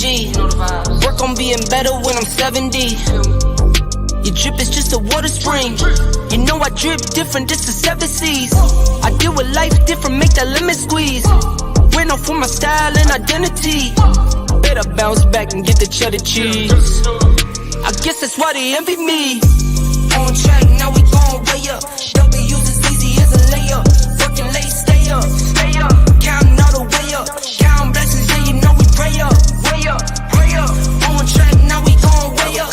G. Work on being better when I'm 70. Your drip is just a water spring. You know I drip different, this is 7 seas. I deal with life different, make that lemon squeeze. Went off for my style and identity. Better bounce back and get the cheddar cheese. I guess that's why they envy me. On track, now we gon' way up. W's as easy as a layup. Working late, stay up. Counting all the way up. Counting blessings, yeah, you know we pray up. Way up. On track, now we gon' way up.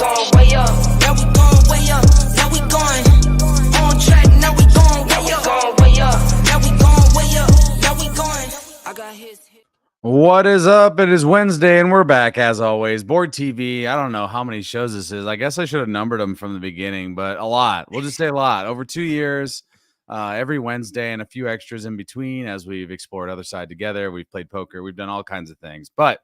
Now we gon' way up. Now we going. On track, now we gon' way up. Now we gon' way up. Now we going. I got his. What is up? It is Wednesday, and we're back as always. Bored TV. I don't know how many shows this is. I guess I should have numbered them from the beginning, but a lot. We'll just say a lot. Over 2 years, every Wednesday, and a few extras in between as we've explored Other Side together. We've played poker. We've done all kinds of things. But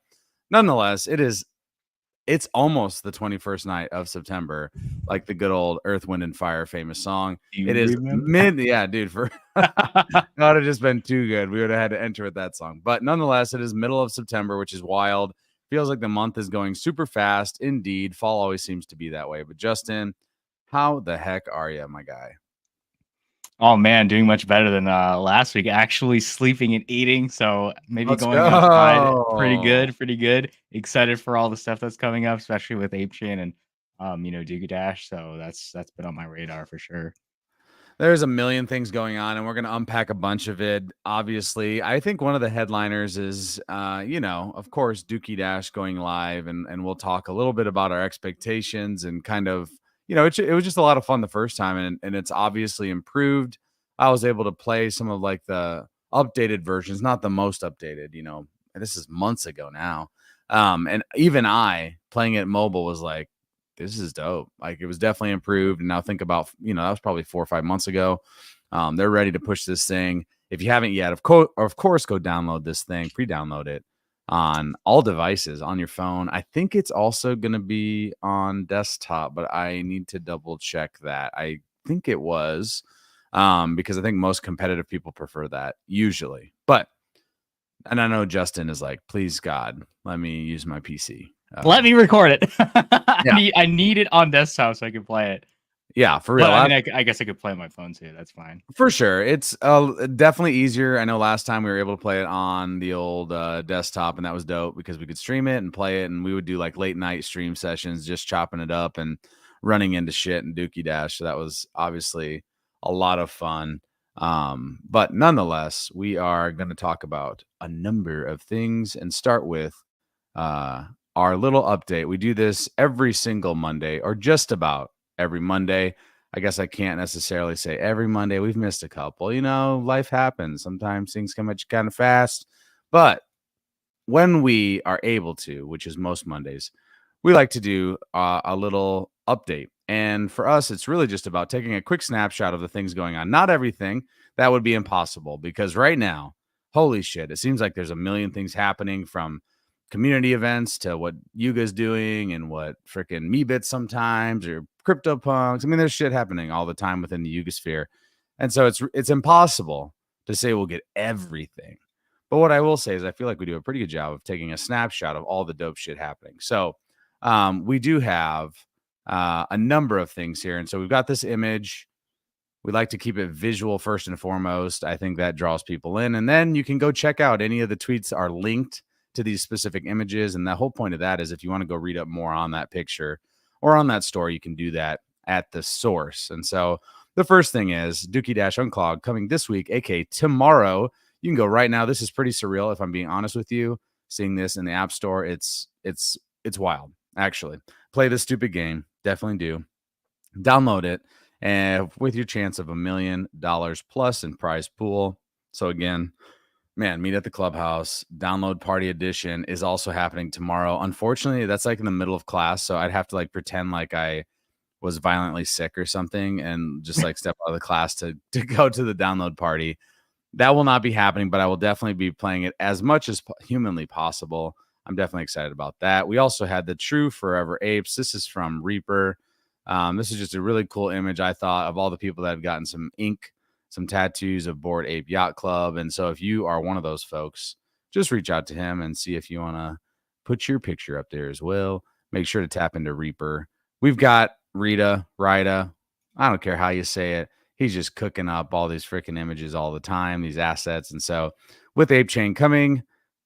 nonetheless, it's almost the 21st night of September, like the good old Earth, Wind, and Fire famous song. It is yeah, dude. That would have just been too good. We would have had to enter with that song. But nonetheless, it is middle of September, which is wild. Feels like the month is going super fast. Indeed, fall always seems to be that way. But Justin, how the heck are you, my guy? Oh man, doing much better than last week. Actually sleeping and eating, so maybe going outside. Pretty good. Excited for all the stuff that's coming up, especially with Apechain and Dookey Dash. So that's been on my radar for sure. There's a million things going on, and we're going to unpack a bunch of it. Obviously, I think one of the headliners is, of course, Dookey Dash going live, and we'll talk a little bit about our expectations and kind of, it was just a lot of fun the first time, and it's obviously improved. I was able to play some of like the updated versions, not the most updated, this is months ago now. And even I playing it mobile was like, this is dope. Like, it was definitely improved. And now think about, that was probably 4 or 5 months ago. They're ready to push this thing. If you haven't yet, of course, go download this thing, pre-download it on all devices on your phone. I think it's also going to be on desktop, but I need to double check that. I think it was, because I think most competitive people prefer that usually. And I know Justin is like, please God, let me use my PC. Let me record it. Yeah. I need it on desktop so I can play it. Yeah, for real. But, I guess I could play on my phone too. That's fine. For sure. It's definitely easier. I know last time we were able to play it on the old desktop, and that was dope because we could stream it and play it, and we would do like late night stream sessions, just chopping it up and running into shit and Dookey Dash. So that was obviously a lot of fun. But nonetheless, we are going to talk about a number of things and start with our little update. We do this every single Monday, or just about every Monday. I guess I can't necessarily say every Monday. We've missed a couple. Life happens. Sometimes things come at you kind of fast. But when we are able to, which is most Mondays, we like to do a little update. And for us, it's really just about taking a quick snapshot of the things going on. Not everything. That would be impossible because right now, holy shit, it seems like there's a million things happening, from community events to what Yuga's doing and what freaking Meebits sometimes, or CryptoPunks. I mean, there's shit happening all the time within the Yuga sphere. And so it's impossible to say we'll get everything. But what I will say is I feel like we do a pretty good job of taking a snapshot of all the dope shit happening. So we do have a number of things here. And so we've got this image. We like to keep it visual first and foremost. I think that draws people in. And then you can go check out any of the tweets are linked to these specific images. And the whole point of that is if you want to go read up more on that picture or on that story, you can do that at the source. And so the first thing is Dookey Dash Unclogged coming this week, aka tomorrow. You can go right now. This is pretty surreal, if I'm being honest with you. Seeing this in the App Store, it's wild, actually. Play this stupid game. Definitely do. Download it, and with your chance of $1 million plus in prize pool. So again, man, meet at the clubhouse. Download party edition is also happening tomorrow. Unfortunately, that's like in the middle of class, so I'd have to like pretend like I was violently sick or something and just like step out of the class to go to the download party. That will not be happening, but I will definitely be playing it as much as humanly possible. I'm definitely excited about that. We also had the True Forever Apes. This is from Reaper. This is just a really cool image, I thought, of all the people that have gotten some ink, some tattoos of Bored Ape Yacht Club. And so if you are one of those folks, just reach out to him and see if you want to put your picture up there as well. Make sure to tap into Reaper. We've got Rita, I don't care how you say it. He's just cooking up all these freaking images all the time, these assets. And so with Apechain coming,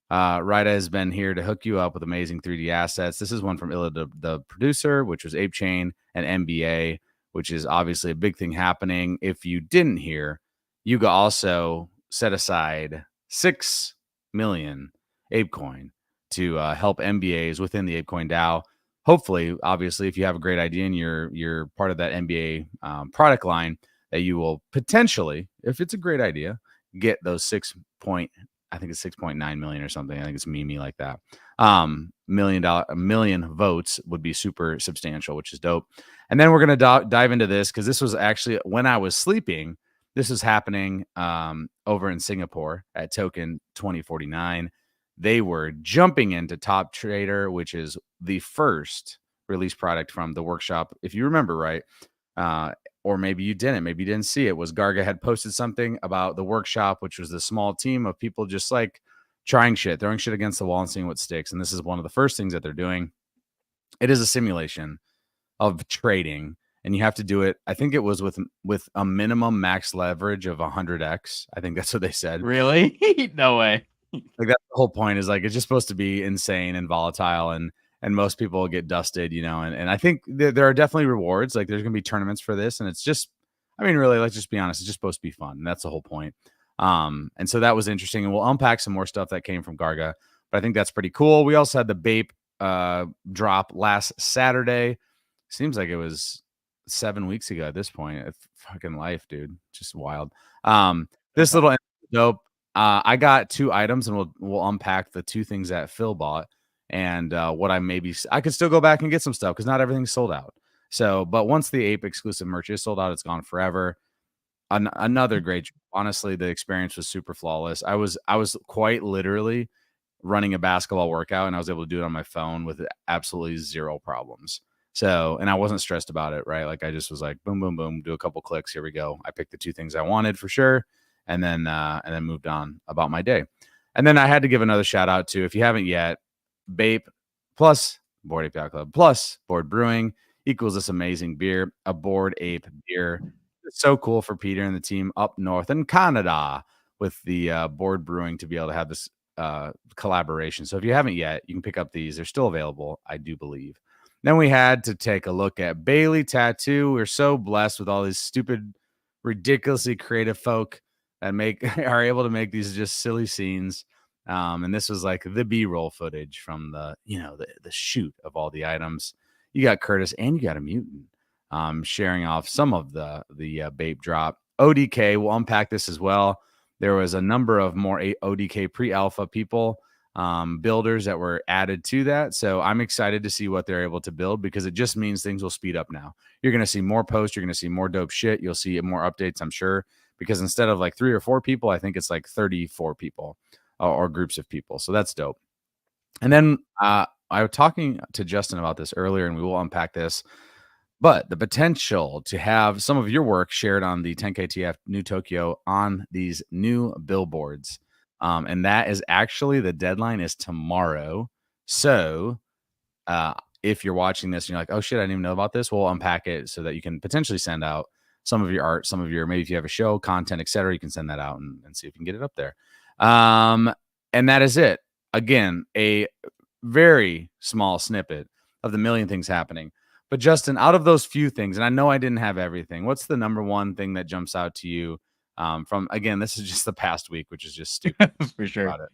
Rita has been here to hook you up with amazing 3D assets. This is one from Illa, the producer, which was Apechain, and NBA, which is obviously a big thing happening. If you didn't hear, Yuga also set aside 6 million ApeCoin to help MBAs within the ApeCoin DAO. Hopefully, obviously, if you have a great idea and you're part of that MBA product line, that you will potentially, if it's a great idea, get those I think it's 6.9 million or something. I think it's meme like that. $1 million votes would be super substantial, which is dope. And then we're going to dive into this because this was actually when I was sleeping. This was happening over in Singapore at Token 2049. They were jumping into Top Trader, which is the first release product from the workshop. If you remember right, or maybe you didn't see it, was Garga had posted something about the workshop, which was the small team of people just like trying shit, throwing shit against the wall and seeing what sticks. And this is one of the first things that they're doing. It is a simulation of trading, and you have to do it. I think it was with a minimum max leverage of 100x. I think that's what they said. Really? No way. Like that's the whole point, is like it's just supposed to be insane and volatile, and most people get dusted, and I think there are definitely rewards. Like there's gonna be tournaments for this, and it's just, I mean, really, let's just be honest, it's just supposed to be fun, and that's the whole point. And so that was interesting, and we'll unpack some more stuff that came from Garga, but I think that's pretty cool. We also had the BAYC drop last Saturday. Seems like it was 7 weeks ago at this point. It's fucking life, dude, just wild. This little dope. I got 2 items, and we'll unpack the 2 things that Phil bought, and what I could still go back and get some stuff because not everything's sold out. So, but once the Ape exclusive merch is sold out, it's gone forever. Another great, honestly, the experience was super flawless. I was quite literally running a basketball workout, and I was able to do it on my phone with absolutely 0 problems. So, and I wasn't stressed about it, right? Like I just was like, boom, boom, boom, do a couple clicks. Here we go. I picked the 2 things I wanted for sure. And then moved on about my day. And then I had to give another shout out to, if you haven't yet, BAYC plus Bored Ape Yacht Club plus Bored Brewing equals this amazing beer, a Bored Ape beer. It's so cool for Peter and the team up north in Canada with the Bored Brewing to be able to have this collaboration. So if you haven't yet, you can pick up these. They're still available, I do believe. Then we had to take a look at Bailey Tattoo. We're so blessed with all these stupid, ridiculously creative folk that are able to make these just silly scenes. And this was like the B-roll footage from the shoot of all the items. You got Curtis and you got a mutant sharing off some of the BAYC drop. ODK, we'll unpack this as well. There was a number of more ODK pre-alpha people, builders that were added to that. So I'm excited to see what they're able to build, because it just means things will speed up now. You're going to see more posts. You're going to see more dope shit. You'll see more updates, I'm sure, because instead of like 3 or 4 people, I think it's like 34 people or groups of people. So that's dope. And then I was talking to Justin about this earlier, and we will unpack this. But the potential to have some of your work shared on the 10KTF New Tokyo on these new billboards. And that is actually, the deadline is tomorrow. So if you're watching this and you're like, oh shit, I didn't even know about this, we'll unpack it so that you can potentially send out some of your art, some of your, maybe if you have a show, content, etc., you can send that out and see if you can get it up there. And that is it. Again, a very small snippet of the million things happening. But Justin, out of those few things, and I know I didn't have everything, what's the number one thing that jumps out to you from, again, this is just the past week, which is just stupid. For sure.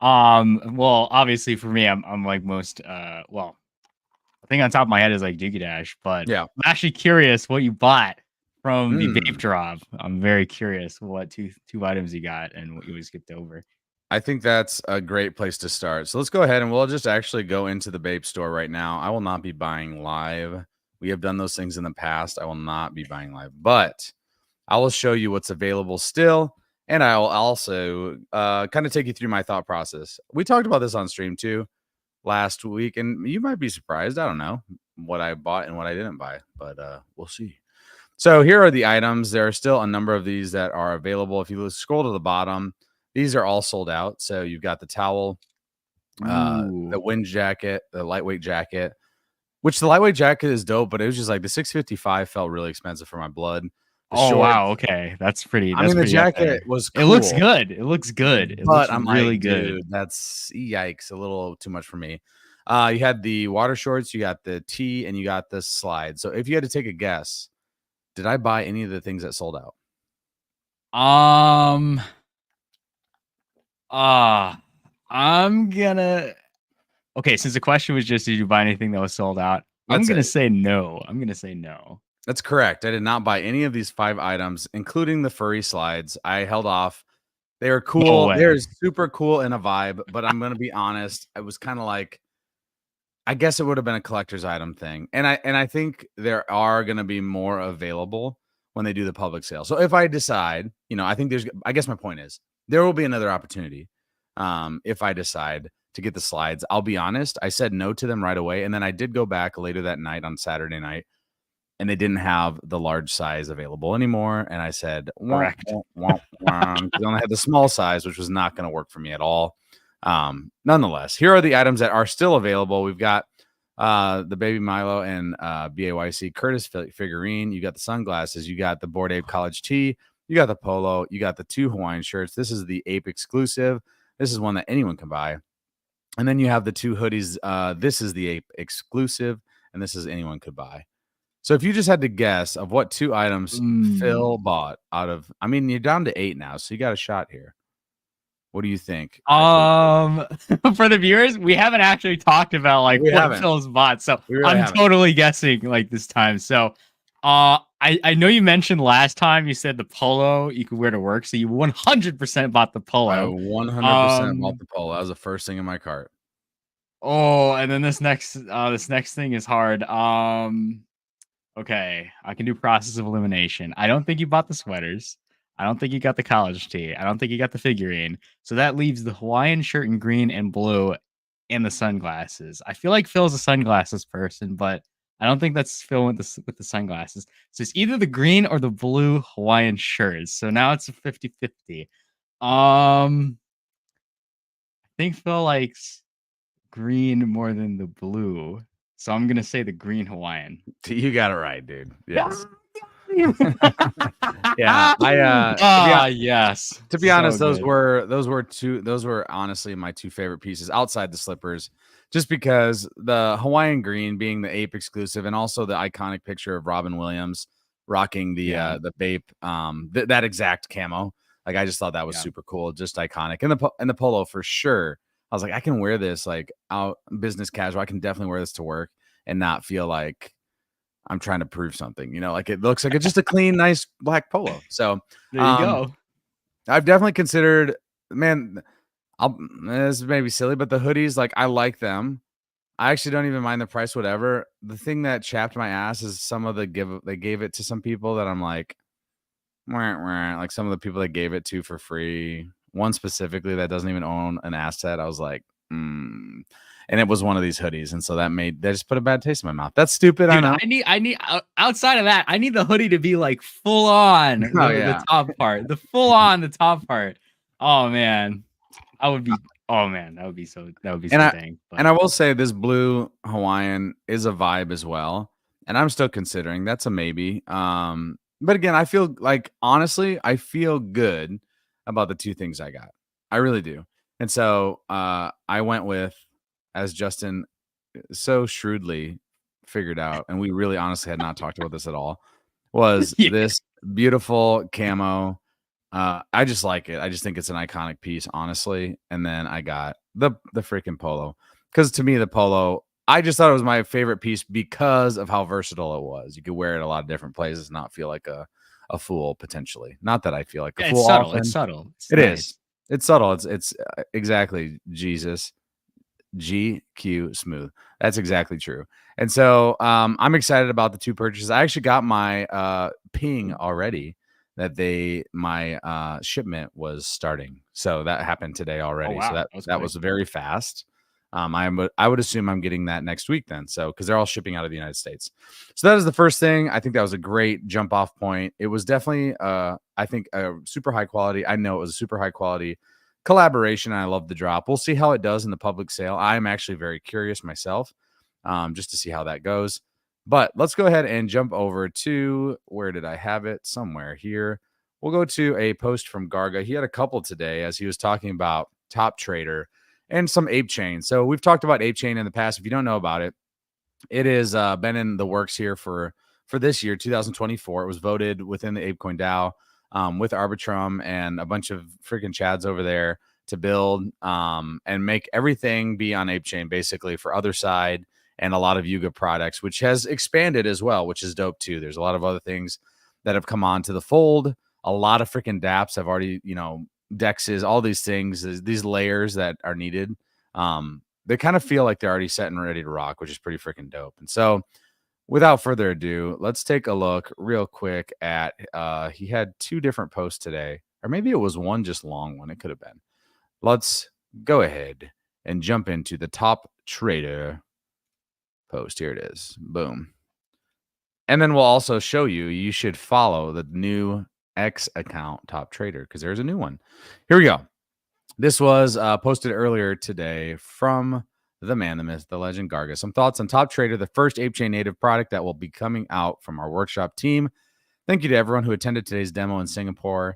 Well, obviously for me, I'm like most, well, I think on top of my head is like Dookey Dash, but yeah, I'm actually curious what you bought from the BAYC drop. I'm very curious what two items you got and what you skipped over. I think that's a great place to start. So let's go ahead and we'll just actually go into the BAYC store right now. I will not be buying live. We have done those things in the past. I will not be buying live, but I will show you what's available still. And I will also kind of take you through my thought process. We talked about this on stream too last week, and you might be surprised. I don't know what I bought and what I didn't buy, but we'll see. So here are the items. There are still a number of these that are available. If you scroll to the bottom, these are all sold out. So you've got the towel, The wind jacket, the lightweight jacket, which the lightweight jacket is dope, but it was just like the 655 felt really expensive for my blood. The Oh shorts, wow, okay, that's pretty. I That's mean, the pretty up there. jacket was It looks cool, good. It looks good. It looks but I'm really like, good. dude, that's yikes, a little too much for me. You had the water shorts, you got the tee, and you got the slide. So if you had to take a guess, did I buy any of the things that sold out? I'm gonna. Okay, since the question was just, did you buy anything that was sold out? I'm gonna say no. I'm gonna say no. That's correct. I did not buy any of these 5 items, including the furry slides. I held off. They were cool. No They're super cool in a vibe, but I'm gonna be honest. I was kind of like, I guess it would have been a collector's item thing, and I think there are gonna be more available when they do the public sale. So if I decide, I think I guess my point is there will be another opportunity. If I decide to get the slides, I'll be honest. I said no to them right away, and then I did go back later that night on Saturday night, and they didn't have the large size available anymore. And I said, Correct. They only had the small size, which was not going to work for me at all. Nonetheless, here are the items that are still available. We've got the Baby Milo and BAYC Curtis figurine. You got the sunglasses. You got the Bored Ape college tee. You got the polo. You got the 2 Hawaiian shirts. This is the Ape exclusive. This is one that anyone can buy. And then you have the 2 hoodies. This is the Ape exclusive, and this is anyone could buy. So if you just had to guess of what 2 items Phil bought out of, I mean, you're down to 8 now, so you got a shot here. What do you think? For the viewers, we haven't actually talked about like what Phil's bought, so I'm totally guessing like this time. So, I know you mentioned last time you said the polo you could wear to work, so you 100% bought the polo. I 100% bought the polo. That was the first thing in my cart. Oh, and then this next thing is hard. Okay, I can do process of elimination. I don't think you bought the sweaters. I don't think you got the college tee. I don't think you got the figurine. So that leaves the Hawaiian shirt in green and blue and the sunglasses. I feel like Phil's a sunglasses person, but I don't think that's Phil with the sunglasses. So it's either the green or the blue Hawaiian shirts. So now it's a 50-50. I think Phil likes green more than the blue. So I'm going to say the green Hawaiian. You got it right, dude. Yes. Yes. To be honest, those were honestly my 2 favorite pieces outside the slippers, just because the Hawaiian green being the Ape exclusive, and also the iconic picture of Robin Williams rocking the Bape, that exact camo. Like, I just thought that was super cool, just iconic. And the polo for sure. I was like, I can wear this like out business casual. I can definitely wear this to work and not feel like I'm trying to prove something, like it looks like it's just a clean, nice black polo. So there you go. I've definitely considered, man, this may be silly, but the hoodies, like, I like them. I actually don't even mind the price, whatever. The thing that chapped my ass is some of they gave it to some people that I'm like, like some of the people that gave it to for free. One specifically that doesn't even own an asset. I was like, and it was one of these hoodies, and so they just put a bad taste in my mouth. That's stupid. Dude, I know. I need outside of that, I need the hoodie to be like full on the top part, the top part. Oh man, that would be so dang. And I will say this blue Hawaiian is a vibe as well, and I'm still considering. That's a maybe. But again, I feel like, honestly, I feel good about the 2 things I got. I really do. And so I went with, as Justin so shrewdly figured out, and we really honestly had not talked about this at all, was this beautiful camo. I just like it. I just think it's an iconic piece, honestly. And then I got the freaking polo, because to me, the polo, I just thought it was my favorite piece because of how versatile it was. You could wear it a lot of different places, not feel like a fool potentially. Not that I feel like a fool. It's subtle. Often. It's subtle. It is. It's subtle. It's exactly Jesus. GQ smooth. That's exactly true. And so I'm excited about the 2 purchases. I actually got my ping already that my shipment was starting. So that happened today already. Oh, wow. So that was very fast. I would assume I'm getting that next week then. So, because they're all shipping out of the United States. So that is the first thing. I think that was a great jump off point. It was definitely, I think, a super high quality. I know it was a super high quality collaboration. I love the drop. We'll see how it does in the public sale. I'm actually very curious myself, just to see how that goes. But let's go ahead and jump over to, where did I have it? Somewhere here. We'll go to a post from Garga. He had a couple today as he was talking about Top Trader and some Apechain. So we've talked about Apechain in the past. If you don't know about it, it has been in the works here for this year, 2024. It was voted within the Apecoin DAO with Arbitrum and a bunch of freaking chads over there to build and make everything be on Apechain, basically, for other side and a lot of Yuga products, which has expanded as well, which is dope too. There's a lot of other things that have come on to the fold. A lot of freaking dApps have already, dexes, all these things, these layers that are needed. They kind of feel like they're already set and ready to rock, which is pretty freaking dope. And so without further ado, let's take a look real quick at, he had 2 different posts today, or maybe it was one just long one. It could have been. Let's go ahead and jump into the Top Trader post. Here it is. Boom. And then we'll also show you should follow the new X account Top Trader because there's a new one. Here we go. This was posted earlier today from the man, the myth, the legend, Garga. Some thoughts on Top Trader, the first Apechain native product that will be coming out from our workshop team. Thank you to everyone who attended today's demo in Singapore.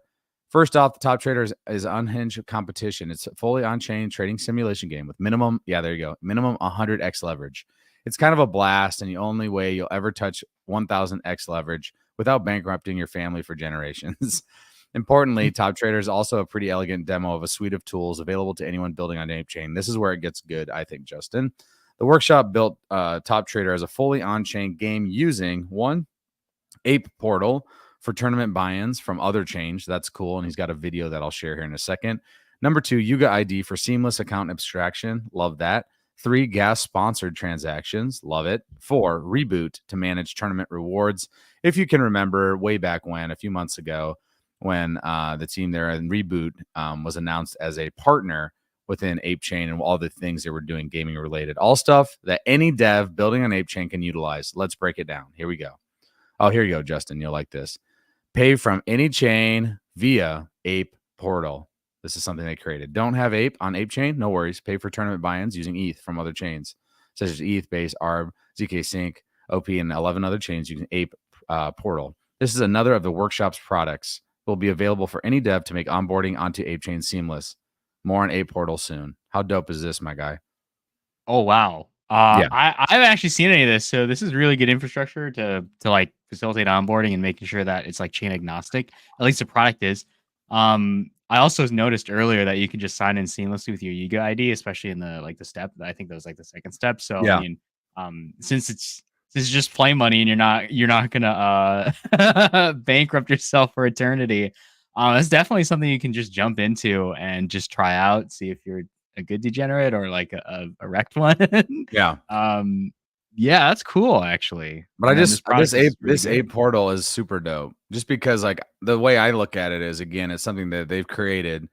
First off, the Top Trader is unhinged competition. It's a fully on-chain trading simulation game with minimum 100x leverage. It's kind of a blast, and the only way you'll ever touch 1000x leverage without bankrupting your family for generations. Importantly, Top Trader is also a pretty elegant demo of a suite of tools available to anyone building on Apechain. This is where it gets good, I think, Justin. The workshop built Top Trader as a fully on-chain game using, 1, Ape Portal for tournament buy-ins from other chains. That's cool, and he's got a video that I'll share here in a second. Number 2, Yuga ID for seamless account abstraction. Love that. 3, gas-sponsored transactions. Love it. 4, Reboot to manage tournament rewards. If you can remember way back when, a few months ago, when the team there in Reboot was announced as a partner within Apechain and all the things they were doing gaming related. All stuff that any dev building on Apechain can utilize. Let's break it down. Here we go. Oh, here you go, Justin. You'll like this. Pay from any chain via Ape Portal. This is something they created. Don't have Ape on Apechain? No worries. Pay for tournament buy-ins using ETH from other chains, such as ETH, BAYC, ARB, ZK Sync, OP, and 11 other chains using Ape Portal. This is another of the workshop's products. It will be available for any dev to make onboarding onto Apechain seamless. More on Ape Portal soon. How dope is this, my guy? Oh, wow. Yeah. I haven't actually seen any of this, so this is really good infrastructure to like facilitate onboarding and making sure that it's like chain agnostic. At least the product is. I also noticed earlier that you can just sign in seamlessly with your Yuga ID, especially in the step. I think that was like the second step. So yeah. I mean, since it's just play money and you're not gonna bankrupt yourself for eternity, it's definitely something you can just jump into and just try out, see if you're a good degenerate or like a wrecked one. Yeah. Yeah, that's cool actually. But And then this Ape Portal is super dope. Just because like the way I look at it is, again, it's something that they've created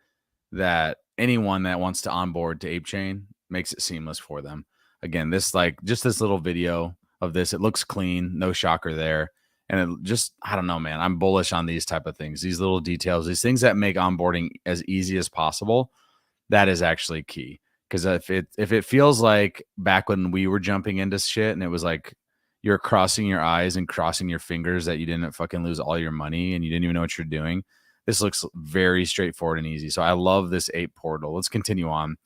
that anyone that wants to onboard to Apechain makes it seamless for them. Again, this this little video of this, it looks clean, no shocker there. And it just, I don't know, man. I'm bullish on these type of things, these little details, these things that make onboarding as easy as possible. That is actually key. Because if it feels like back when we were jumping into shit and it was like you're crossing your eyes and crossing your fingers that you didn't fucking lose all your money and you didn't even know what you're doing, this looks very straightforward and easy. So I love this Ape Portal. Let's continue on.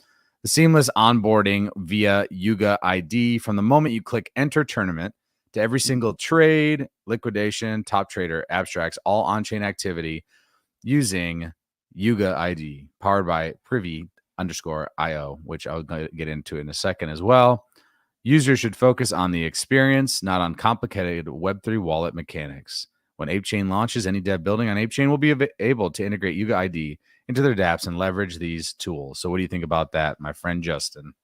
The seamless onboarding via Yuga ID from the moment you click enter tournament to every single trade, liquidation, Top Trader, abstracts, all on-chain activity using Yuga ID, powered by Privy_IO, which I'll get into in a second as well. Users should focus on the experience, not on complicated Web3 wallet mechanics. When Apechain launches, any dev building on Apechain will be able to integrate Yuga ID into their dApps and leverage these tools. So what do you think about that, my friend Justin?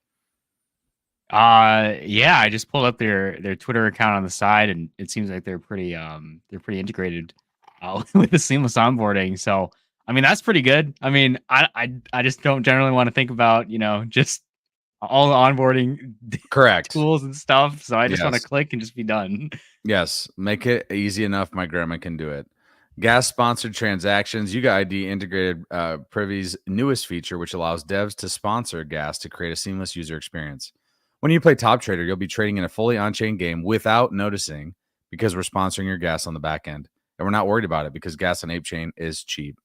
Yeah, I just pulled up their Twitter account on the side, and it seems like they're pretty integrated with the seamless onboarding. So I mean, that's pretty good. I mean, I just don't generally want to think about, just all the onboarding correct tools and stuff. So I just want to click and just be done. Yes. Make it easy enough. My grandma can do it. Gas sponsored transactions. Yuga ID integrated Privy's newest feature, which allows devs to sponsor gas to create a seamless user experience. When you play Top Trader, you'll be trading in a fully on-chain game without noticing because we're sponsoring your gas on the back end. And we're not worried about it because gas on Apechain is cheap.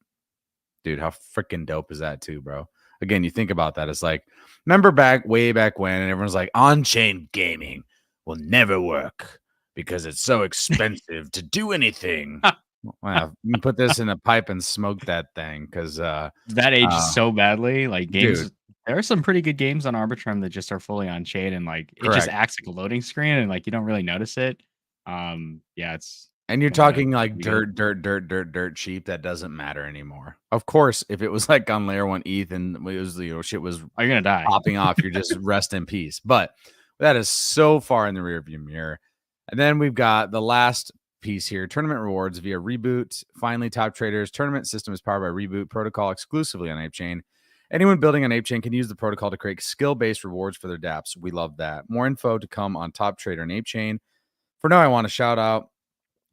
Dude, how freaking dope is that too, bro? Again, you think about that. It's like, remember way back when, and everyone's like, on-chain gaming will never work because it's so expensive to do anything. Well, you can put this in a pipe and smoke that thing because that aged so badly. Like games, dude, there are some pretty good games on Arbitrum that just are fully on chain, and like it just acts like a loading screen, and like you don't really notice it. Yeah, it's. And you're talking like dirt cheap. That doesn't matter anymore. Of course, if it was like on layer 1 ETH and it was, shit was you're gonna die popping off, you're just rest in peace. But that is so far in the rearview mirror. And then we've got the last piece here: tournament rewards via Reboot. Finally, Top Trader's tournament system is powered by Reboot protocol exclusively on Apechain. Anyone building on Apechain can use the protocol to create skill-based rewards for their dApps. We love that. More info to come on Top Trader and Apechain. For now, I want to shout out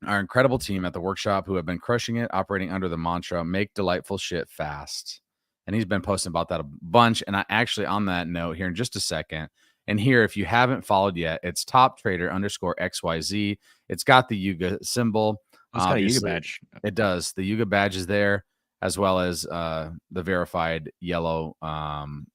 our incredible team at the workshop who have been crushing it, operating under the mantra, make delightful shit fast. And he's been posting about that a bunch. And I actually, on that note, here in just a second, and here, if you haven't followed yet, it's Top Trader _XYZ. It's got the Yuga symbol. It's got a Yuga badge. It does. The Yuga badge is there, as well as the verified yellow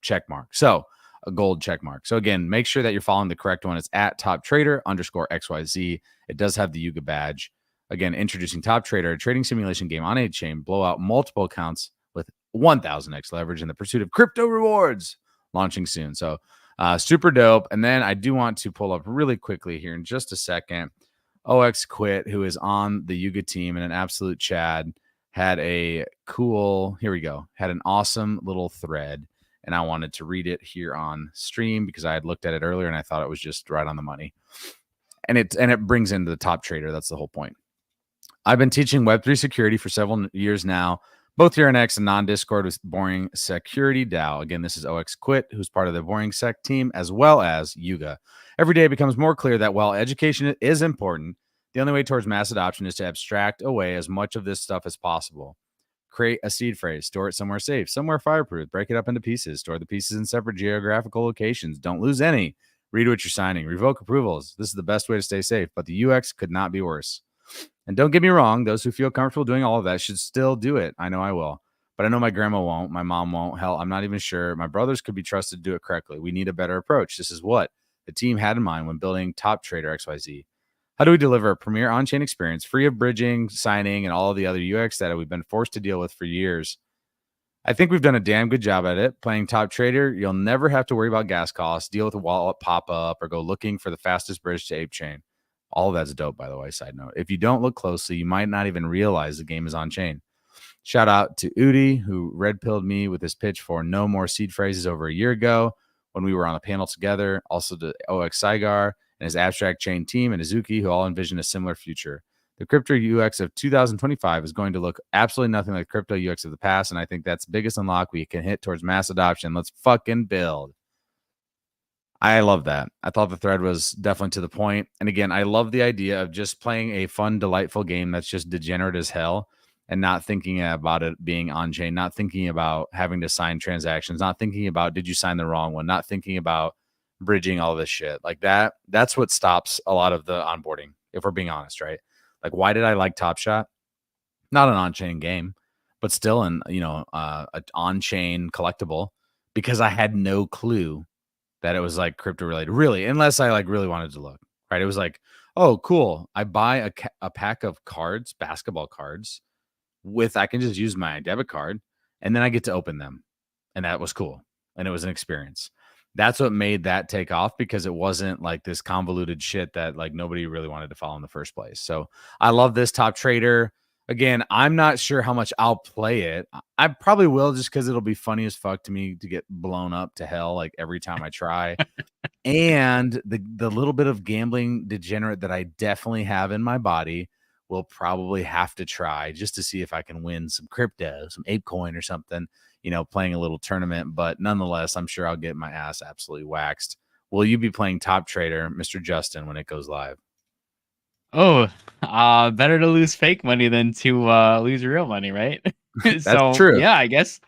check mark. So a gold check mark. So again, make sure that you're following the correct one. It's at Top Trader _XYZ. It does have the Yuga badge. Again, introducing Top Trader, a trading simulation game on Apechain. Blow out multiple accounts with 1000x leverage in the pursuit of crypto rewards. Launching soon. So super dope. And then I do want to pull up really quickly here in just a second. OX Quit, who is on the Yuga team and an absolute Chad, had a cool, here we go, had an awesome little thread. And I wanted to read it here on stream because I had looked at it earlier and I thought it was just right on the money. And it brings in the Top Trader. That's the whole point. I've been teaching Web3 security for several years now, both here on X and non-Discord with Boring Security DAO. Again, this is OX Quit, who's part of the Boring Sec team, as well as Yuga. Every day it becomes more clear that while education is important, the only way towards mass adoption is to abstract away as much of this stuff as possible. Create a seed phrase, store it somewhere safe, somewhere fireproof, break it up into pieces, store the pieces in separate geographical locations. Don't lose any. Read what you're signing. Revoke approvals. This is the best way to stay safe, but the UX could not be worse. And don't get me wrong, those who feel comfortable doing all of that should still do it. I know I will. But I know my grandma won't. My mom won't. Hell, I'm not even sure. My brothers could be trusted to do it correctly. We need a better approach. This is what the team had in mind when building Top Trader XYZ. How do we deliver a premier on-chain experience free of bridging, signing, and all of the other UX that we've been forced to deal with for years? I think we've done a damn good job at it. Playing Top Trader, you'll never have to worry about gas costs, deal with a wallet pop-up, or go looking for the fastest bridge to Apechain. All of that's dope, by the way, side note. If you don't look closely, you might not even realize the game is on-chain. Shout out to Udi, who red-pilled me with his pitch for no more seed phrases over a year ago when we were on a panel together. Also to OX Saigar and his abstract chain team, and Izuki, who all envision a similar future. The crypto UX of 2025 is going to look absolutely nothing like crypto UX of the past, and I think that's the biggest unlock we can hit towards mass adoption. Let's fucking build. I love that. I thought the thread was definitely to the point. And again, I love the idea of just playing a fun, delightful game that's just degenerate as hell and not thinking about it being on-chain, not thinking about having to sign transactions, not thinking about did you sign the wrong one, not thinking about bridging all this shit like that. That's what stops a lot of the onboarding, if we're being honest, right? Like, why did I like Top Shot? Not an on-chain game, but still an on-chain collectible, because I had no clue that it was like crypto related, really, unless I like really wanted to look, right? It was like, oh, cool. I buy a pack of cards, basketball cards I can just use my debit card and then I get to open them. And that was cool. And it was an experience. That's what made that take off, because it wasn't like this convoluted shit that like nobody really wanted to follow in the first place. So I love this Top Trader. Again, I'm not sure how much I'll play it. I probably will, just because it'll be funny as fuck to me to get blown up to hell like every time I try. And the little bit of gambling degenerate that I definitely have in my body will probably have to try just to see if I can win some crypto, some Apecoin or something, playing a little tournament. But nonetheless, I'm sure I'll get my ass absolutely waxed. Will you be playing Top Trader, Mr. Justin, when it goes live? Oh, better to lose fake money than to lose real money, right? That's So true. yeah, I guess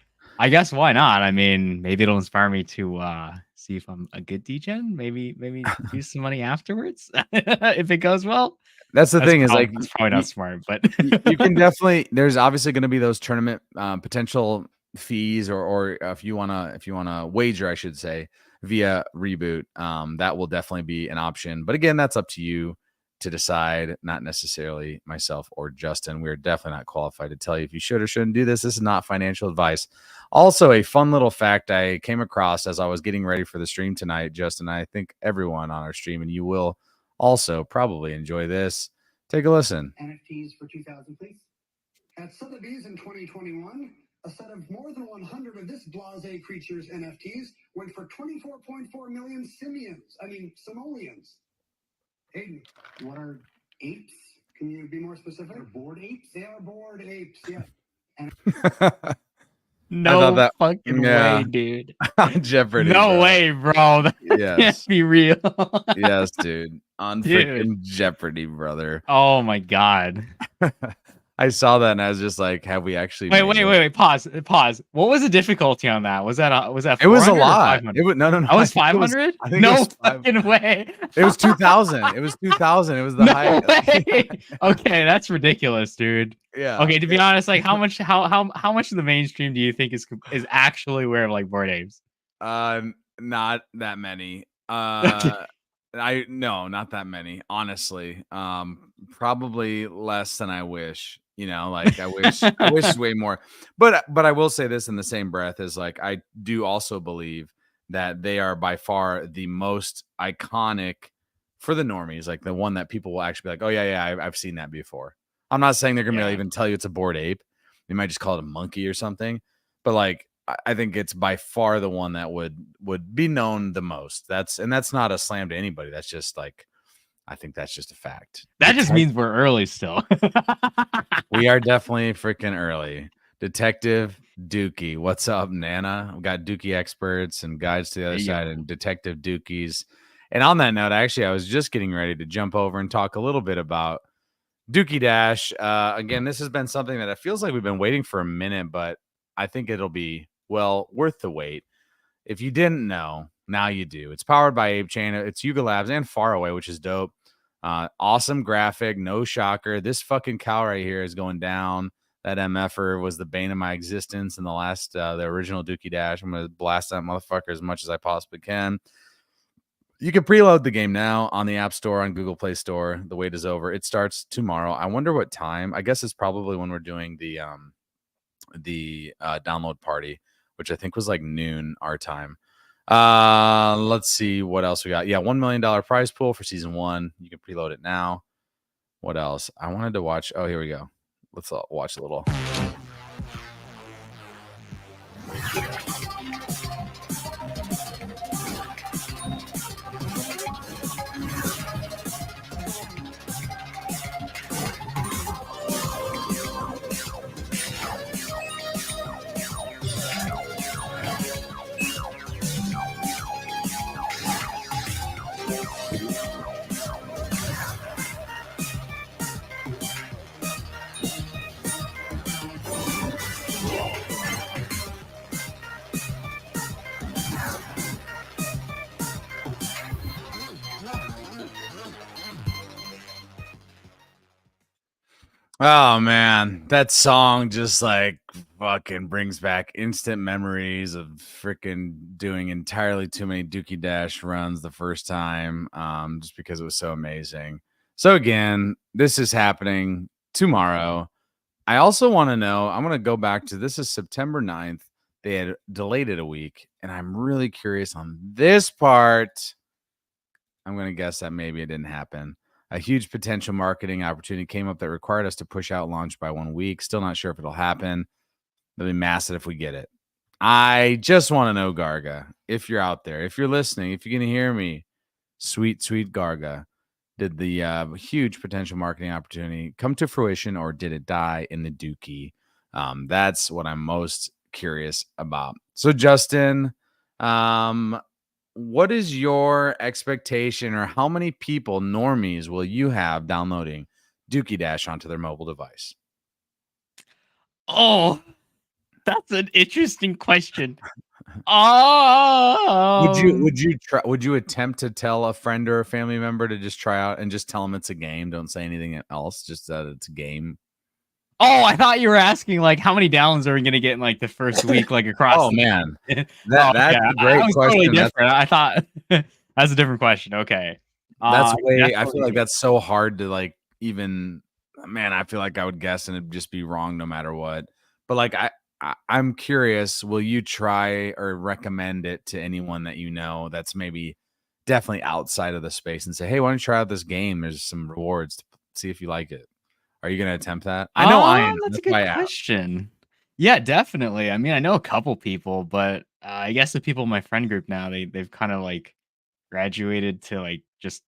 why not? I mean, maybe it'll inspire me to see if I'm a good degen. Maybe use some money afterwards if it goes well. That's the thing is like That's probably not smart, but you can definitely. There's obviously going to be those tournament potential fees, or if you wanna wager, I should say, via reboot. That will definitely be an option. But again, that's up to you to decide. Not necessarily myself or Justin. We're definitely not qualified to tell you if you should or shouldn't do this. This is not financial advice. Also, a fun little fact I came across as I was getting ready for the stream tonight, Justin. I think everyone on our stream, and you will also probably enjoy this. Take a listen. NFTs for 2000, please. At Sotheby's in 2021, a set of more than 100 of this blase creature's NFTs went for 24.4 million simoleons. Hayden, what are apes? Can you be more specific? They're bored apes? They are bored apes, yeah. no fucking way, dude. Jeopardy. No bro. way, bro. That can't be real. Yes, dude. On freaking Jeopardy, brother. Oh my god. I saw that and I was just like, have we actually wait, pause. What was the difficulty on that? Was that it was a lot. It was no. I was 500? No fucking way. It was 2000. It was 2000. It was the highest. Okay, that's ridiculous, dude. Yeah. Okay, to be honest, like how much of the mainstream do you think is actually aware of like Bored Apes? Not that many. Not that many, honestly. Probably less than I wish. You know, like I wish way more. But I will say this in the same breath is like I do also believe that they are by far the most iconic for the normies, like the one that people will actually be like, oh yeah, I've seen that before. I'm not saying they're gonna even tell you it's a bored ape. They might just call it a monkey or something. But like I think it's by far the one that would be known the most. That's not a slam to anybody. That's just like I think that's just a fact. That just means we're early still. We are definitely freaking early. Detective Dookey. What's up, Nana? We've got Dookey experts and guides to the other side and Detective Dookies. And on that note, actually, I was just getting ready to jump over and talk a little bit about Dookey Dash. Again, this has been something that it feels like we've been waiting for a minute, but I think it'll be, well, worth the wait. If you didn't know, now you do. It's powered by Apechain. It's Yuga Labs and Faraway, which is dope. Awesome graphic, no shocker. This fucking cow right here is going down. That MFer was the bane of my existence in the last, the original Dookey Dash. I'm going to blast that motherfucker as much as I possibly can. You can preload the game now on the App Store, on Google Play Store. The wait is over. It starts tomorrow. I wonder what time. I guess it's probably when we're doing the download party, which I think was like noon our time. Let's see what else we got. Yeah, $1 million prize pool for season 1. You can preload it now. What else? I wanted to watch. Oh, here we go. Let's watch a little. Oh man, that song just like fucking brings back instant memories of freaking doing entirely too many Dookey Dash runs the first time, just because it was so amazing. So again, this is happening tomorrow. I also want to know, I'm going to go back to, this is September 9th. They had delayed it a week, and I'm really curious on this part. I'm going to guess that maybe it didn't happen. A huge potential marketing opportunity came up that required us to push out launch by 1 week. Still not sure if it'll happen. It'll be massive if we get it. I just want to know, Garga, if you're out there, if you're listening, if you can hear me, sweet Garga, did the huge potential marketing opportunity come to fruition, or did it die in the Dookey? That's what I'm most curious about. So, Justin, what is your expectation, or how many people, normies, will you have downloading Dookey Dash onto their mobile device? Oh, that's an interesting question. Would you attempt to tell a friend or a family member to just try out and just tell them it's a game? Don't say anything else, just that it's a game. Oh, I thought you were asking like how many downloads are we gonna get in like the first week, like across. Oh man, that's a great question. Totally different. I thought that's a different question. Okay, that's way. I feel like that's so hard to like even. Man, I feel like I would guess and it'd just be wrong no matter what. But like I'm curious, will you try or recommend it to anyone that you know that's maybe definitely outside of the space and say, hey, why don't you try out this game? There's some rewards to see if you like it. Are you going to attempt that? I know I am. That's a good question. Yeah, definitely. I mean, I know a couple people, but I guess the people in my friend group now, they've kind of like graduated to like just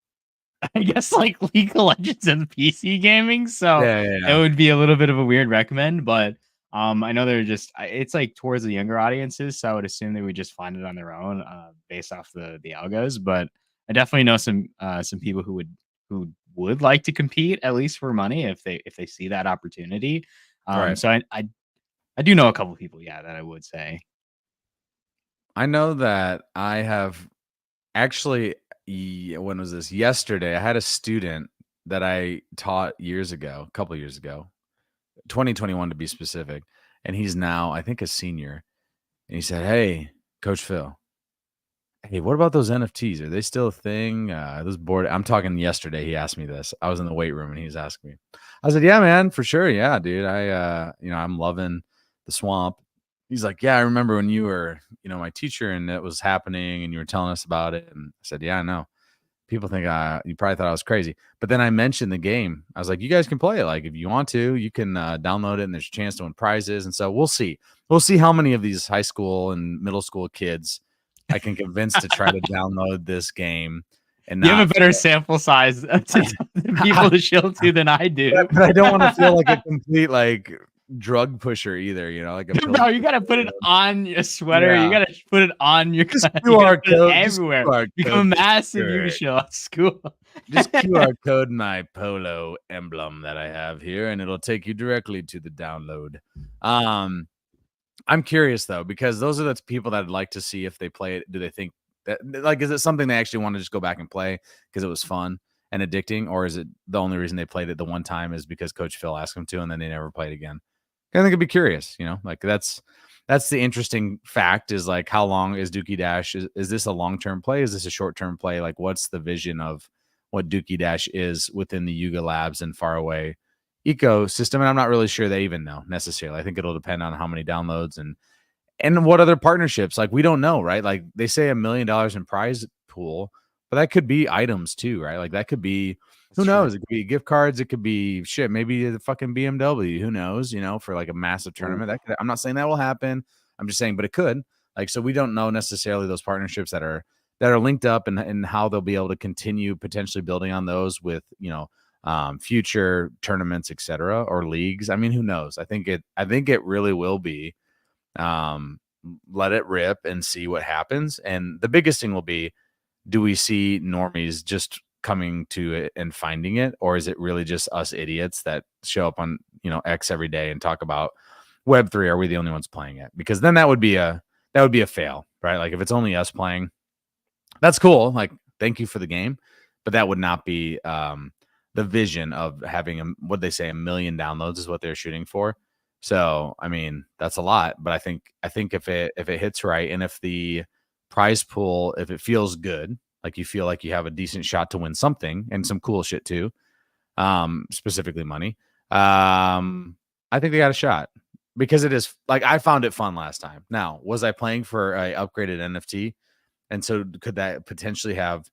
I guess like League of Legends and PC gaming. So it would be a little bit of a weird recommend, but I know they're just it's like towards the younger audiences, so I would assume they would just find it on their own based off the algos. But I definitely know some people who would like to compete at least for money if they see that opportunity. Right. So I do know a couple people, yeah, that I would say. I know that I have actually, when was this? Yesterday, I had a student that I taught a couple years ago, 2021 to be specific. And he's now, I think, a senior. And he said, hey, Coach Phil, hey, what about those NFTs? Are they still a thing? Those bored. I'm talking yesterday. He asked me this. I was in the weight room and he was asking me. I said, yeah, man, for sure. Yeah, dude. I'm loving the swamp. He's like, yeah, I remember when you were, my teacher and it was happening and you were telling us about it. And I said, yeah, I know. People think you probably thought I was crazy. But then I mentioned the game. I was like, you guys can play it. Like, if you want to, you can download it and there's a chance to win prizes. And so we'll see. We'll see how many of these high school and middle school kids I can convince to try to download this game. And you have a better sample size to people to show to than I do. But I don't want to feel like a complete drug pusher either, like bro, you gotta put it on your sweater. Yeah. You gotta put it on your QR code everywhere. Become a massive Yuga show at school. Just QR code my polo emblem that I have here, and it'll take you directly to the download. I'm curious though, because those are the people that I'd like to see if they play it. Do they think that is it something they actually want to just go back and play because it was fun and addicting, or is it the only reason they played it the one time is because Coach Phil asked them to, and then they never played again? I think I'd be curious, that's the interesting fact is like, how long is Dookey Dash? Is this a long-term play? Is this a short-term play? Like, what's the vision of what Dookey Dash is within the Yuga Labs and Faraway ecosystem? And I'm not really sure they even know necessarily. I think it'll depend on how many downloads and what other partnerships. Like, we don't know, right? Like, they say $1 million in prize pool, but that could be items too, right? Like, that could be, who knows? It could be gift cards. It could be shit. Maybe the fucking BMW. Who knows? For like a massive tournament. I'm not saying that will happen. I'm just saying, but it could. Like, so we don't know necessarily those partnerships that are linked up and how they'll be able to continue potentially building on those with future tournaments, etc., or leagues. I mean, who knows? I think it really will be. Let it rip and see what happens. And the biggest thing will be, do we see normies just coming to it and finding it, or is it really just us idiots that show up on X every day and talk about Web3? Are we the only ones playing it? Because then that would be a fail, right? Like, if it's only us playing, that's cool. Like, thank you for the game, but that would not be the vision of having what they say, 1 million downloads is what they're shooting for. So I mean, that's a lot, but I think if it hits right, and if the prize pool, if it feels good, like you feel like you have a decent shot to win something and some cool shit too, specifically money, I think they got a shot, because it is like, I found it fun last time. Now, was I playing for a upgraded NFT? And so could that potentially have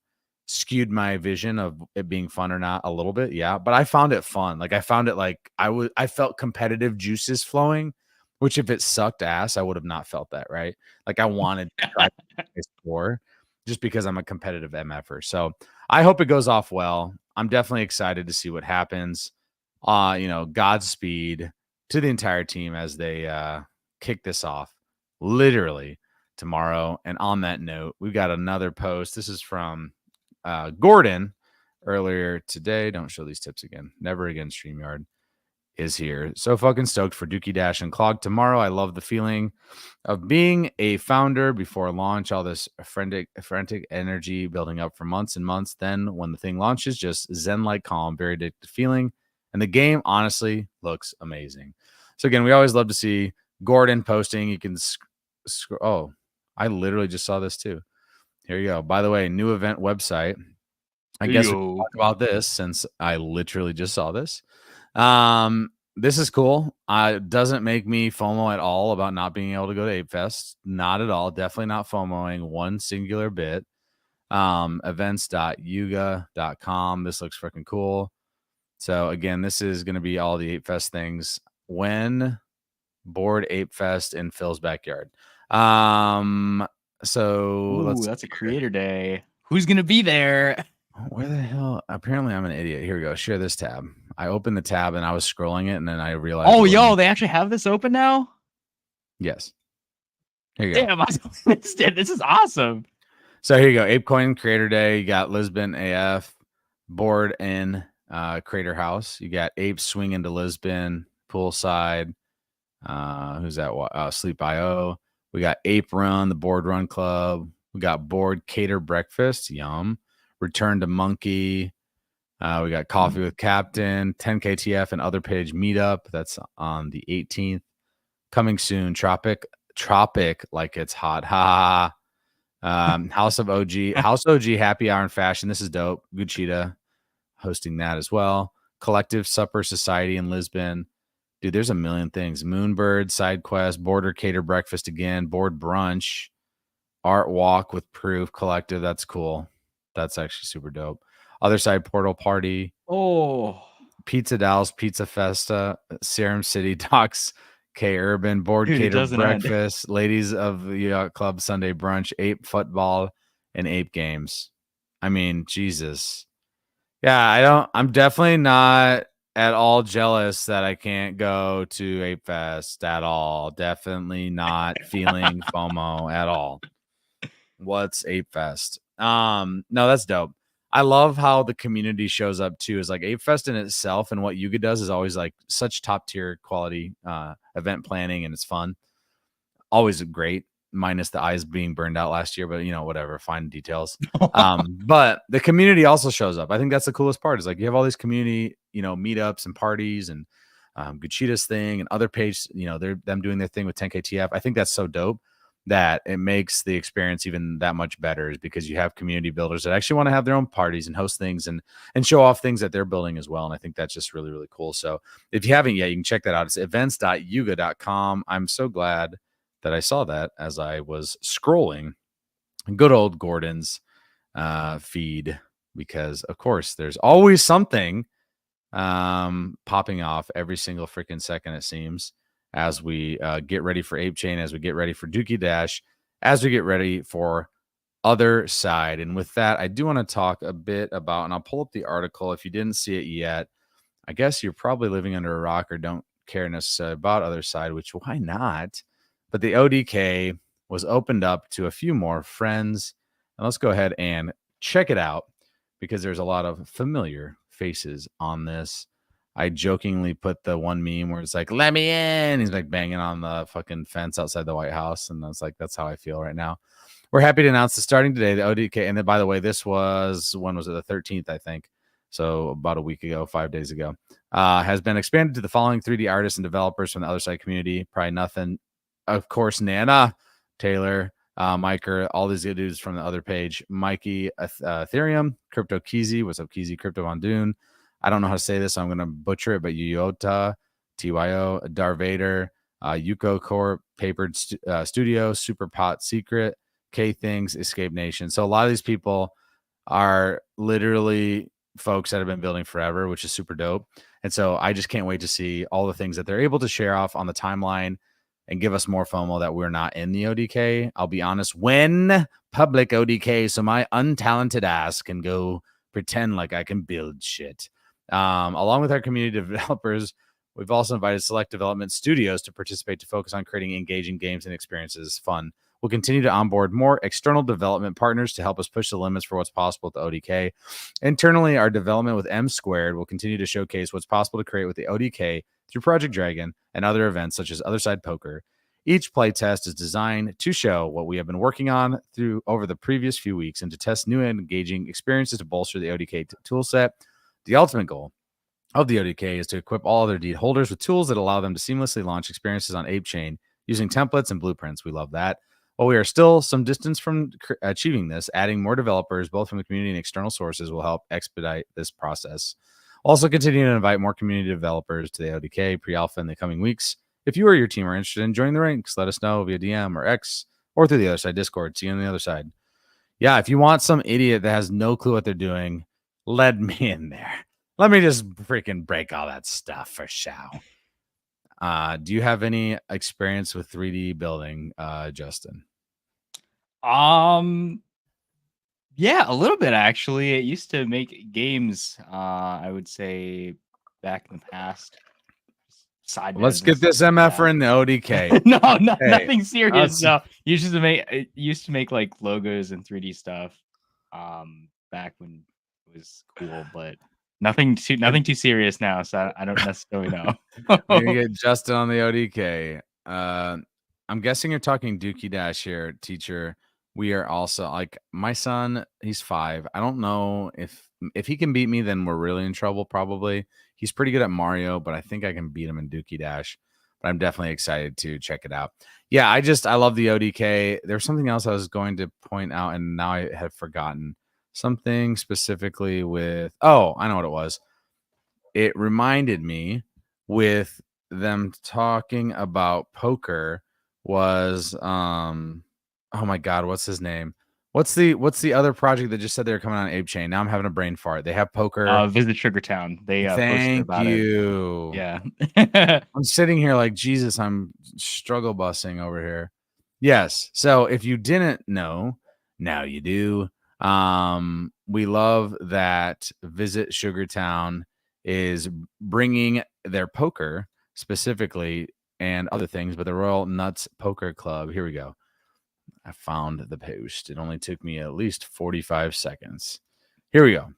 skewed my vision of it being fun or not a little bit? Yeah, but I found it fun. Like, I found it like I felt competitive juices flowing, which if it sucked ass, I would have not felt that, right? Like, I wanted to try to score just because I'm a competitive MFer. So I hope it goes off well. I'm definitely excited to see what happens. Godspeed to the entire team as they kick this off. Literally, tomorrow. And on that note, we've got another post. This is from Gordon earlier today. Don't show these tips again. Never again, StreamYard is here. So fucking stoked for Dookey Dash and Clog tomorrow. I love the feeling of being a founder before launch, all this frantic energy building up for months and months. Then when the thing launches, just zen-like calm, very addictive feeling. And the game honestly looks amazing. So again, we always love to see Gordon posting. You can oh, I literally just saw this too. Here you go. By the way, new event website. I guess we'll talk about this since I literally just saw this. This is cool. It doesn't make me FOMO at all about not being able to go to Ape Fest. Not at all. Definitely not FOMOing one singular bit. Events.yuga.com. This looks freaking cool. So again, this is going to be all the Ape Fest things when Bored Ape Fest in Phil's backyard. So that's a creator day. Who's going to be there? Where the hell? Apparently, I'm an idiot. Here we go. Share this tab. I opened the tab and I was scrolling it, and then I realized. Oh, yo, they actually have this open now? Yes. Here you go. Damn, I missed it. This is awesome. So here you go. ApeCoin Creator Day. You got Lisbon AF, Bored in Crater House. You got Ape Swing into Lisbon, Poolside. Who's that? Sleep.io. We got Ape Run, the Bored Run Club. We got Bored Cater Breakfast. Yum. Return to Monkey. We got Coffee with Captain, 10KTF and Other Page Meetup. That's on the 18th. Coming soon. Tropic like it's hot. Ha. House OG Happy Hour and Fashion. This is dope. Gucci hosting that as well. Collective Supper Society in Lisbon. Dude, there's a million things. Moonbird, Side Quest, Border Cater Breakfast again, Bored Brunch, Art Walk with Proof Collective. That's cool. That's actually super dope. Other Side Portal Party. Oh. Pizza Dallas, Pizza Festa, Serum City Talks, K Urban, Bored Cater Breakfast, Ladies of the Yacht Club Sunday Brunch, Ape Football, and Ape Games. I mean, Jesus. Yeah, I'm definitely not at all jealous that I can't go to Ape Fest at all. Definitely not feeling FOMO at all. What's Ape Fest? No, that's dope. I love how the community shows up too. Is like Ape Fest in itself, and what Yuga does is always like such top tier quality event planning, and it's fun. Always great, minus the eyes being burned out last year, but whatever, fine details. But the community also shows up. I think that's the coolest part. Is like you have all these community, meetups and parties, and Gucci's thing and Other Page, they're them doing their thing with 10KTF. I think that's so dope that it makes the experience even that much better, is because you have community builders that actually want to have their own parties and host things and show off things that they're building as well. And I think that's just really, really cool. So if you haven't yet, you can check that out. It's events.yuga.com. I'm so glad that I saw that as I was scrolling good old Gordon's feed, because of course there's always something popping off every single freaking second, it seems, as we get ready for Apechain, as we get ready for Dookey Dash, as we get ready for Other Side. And with that, I do want to talk a bit about, and I'll pull up the article. If you didn't see it yet, I guess you're probably living under a rock or don't care necessarily about Other Side, which why not? But the ODK was opened up to a few more friends. And let's go ahead and check it out, because there's a lot of familiar faces on this. I jokingly put the one meme where it's like, let me in. He's like banging on the fucking fence outside the White House. And that's like, that's how I feel right now. We're happy to announce that starting today, the ODK. And then, by the way, this was, when was it? The 13th, I think. So about a week ago, 5 days ago, has been expanded to the following 3D artists and developers from the Other Side community. Probably nothing. Of course, Nana, Taylor, Miker, all these good dudes from the Other Page. Mikey, Ethereum, Crypto Keezy. What's up, Keezy? Crypto Von Dune. I don't know how to say this, so I'm going to butcher it, but Yuyota, TYO, Darvader, Yuko Corp, Papered Studio, Super Pot Secret, K Things, Escape Nation. So a lot of these people are literally folks that have been building forever, which is super dope. And so I just can't wait to see all the things that they're able to share off on the timeline and give us more FOMO that we're not in the ODK. I'll be honest, when public ODK, so my untalented ass can go pretend like I can build shit. Along with our community developers, we've also invited select development studios to participate to focus on creating engaging games and experiences. Fun. We'll continue to onboard more external development partners to help us push the limits for what's possible with the ODK. Internally, our development with M Squared will continue to showcase what's possible to create with the ODK through Project Dragon and other events such as Other Side Poker. Each playtest is designed to show what we have been working on over the previous few weeks and to test new and engaging experiences to bolster the ODK toolset. The ultimate goal of the ODK is to equip all other deed holders with tools that allow them to seamlessly launch experiences on Apechain using templates and blueprints. We love that. While we are still some distance from achieving this, adding more developers, both from the community and external sources, will help expedite this process. Also, continue to invite more community developers to the ODK pre-alpha in the coming weeks. If you or your team are interested in joining the ranks, let us know via DM or X or through the Other Side Discord. See you on the other side. Yeah, if you want some idiot that has no clue what they're doing, let me in there. Let me just freaking break all that stuff for show. Do you have any experience with 3D building, Justin? Yeah, a little bit actually. It used to make games, I would say back in the past. Let's get this MF in the ODK. No, nothing serious. No, used to make like logos and 3D stuff. Back when it was cool, but nothing too serious now. So I don't necessarily know. We're gonna get Justin on the ODK. I'm guessing you're talking Dookey Dash here, teacher. We are also like my son. He's 5. I don't know if he can beat me, then we're really in trouble. Probably. He's pretty good at Mario, but I think I can beat him in Dookey Dash. But I'm definitely excited to check it out. Yeah, I love the ODK. There's something else I was going to point out, and now I have forgotten something specifically with. Oh, I know what it was. It reminded me with them talking about poker was oh my god, what's his name? What's the other project that just said they were coming on Apechain? Now I'm having a brain fart. They have poker. Visit Sugartown. They thank about you. It. Yeah. I'm sitting here like Jesus. I'm struggle busing over here. Yes. So if you didn't know, now you do. We love that Visit Sugartown is bringing their poker specifically and other things, but the Royal Nuts Poker Club. Here we go. I found the post. It only took me at least 45 seconds. Here we go.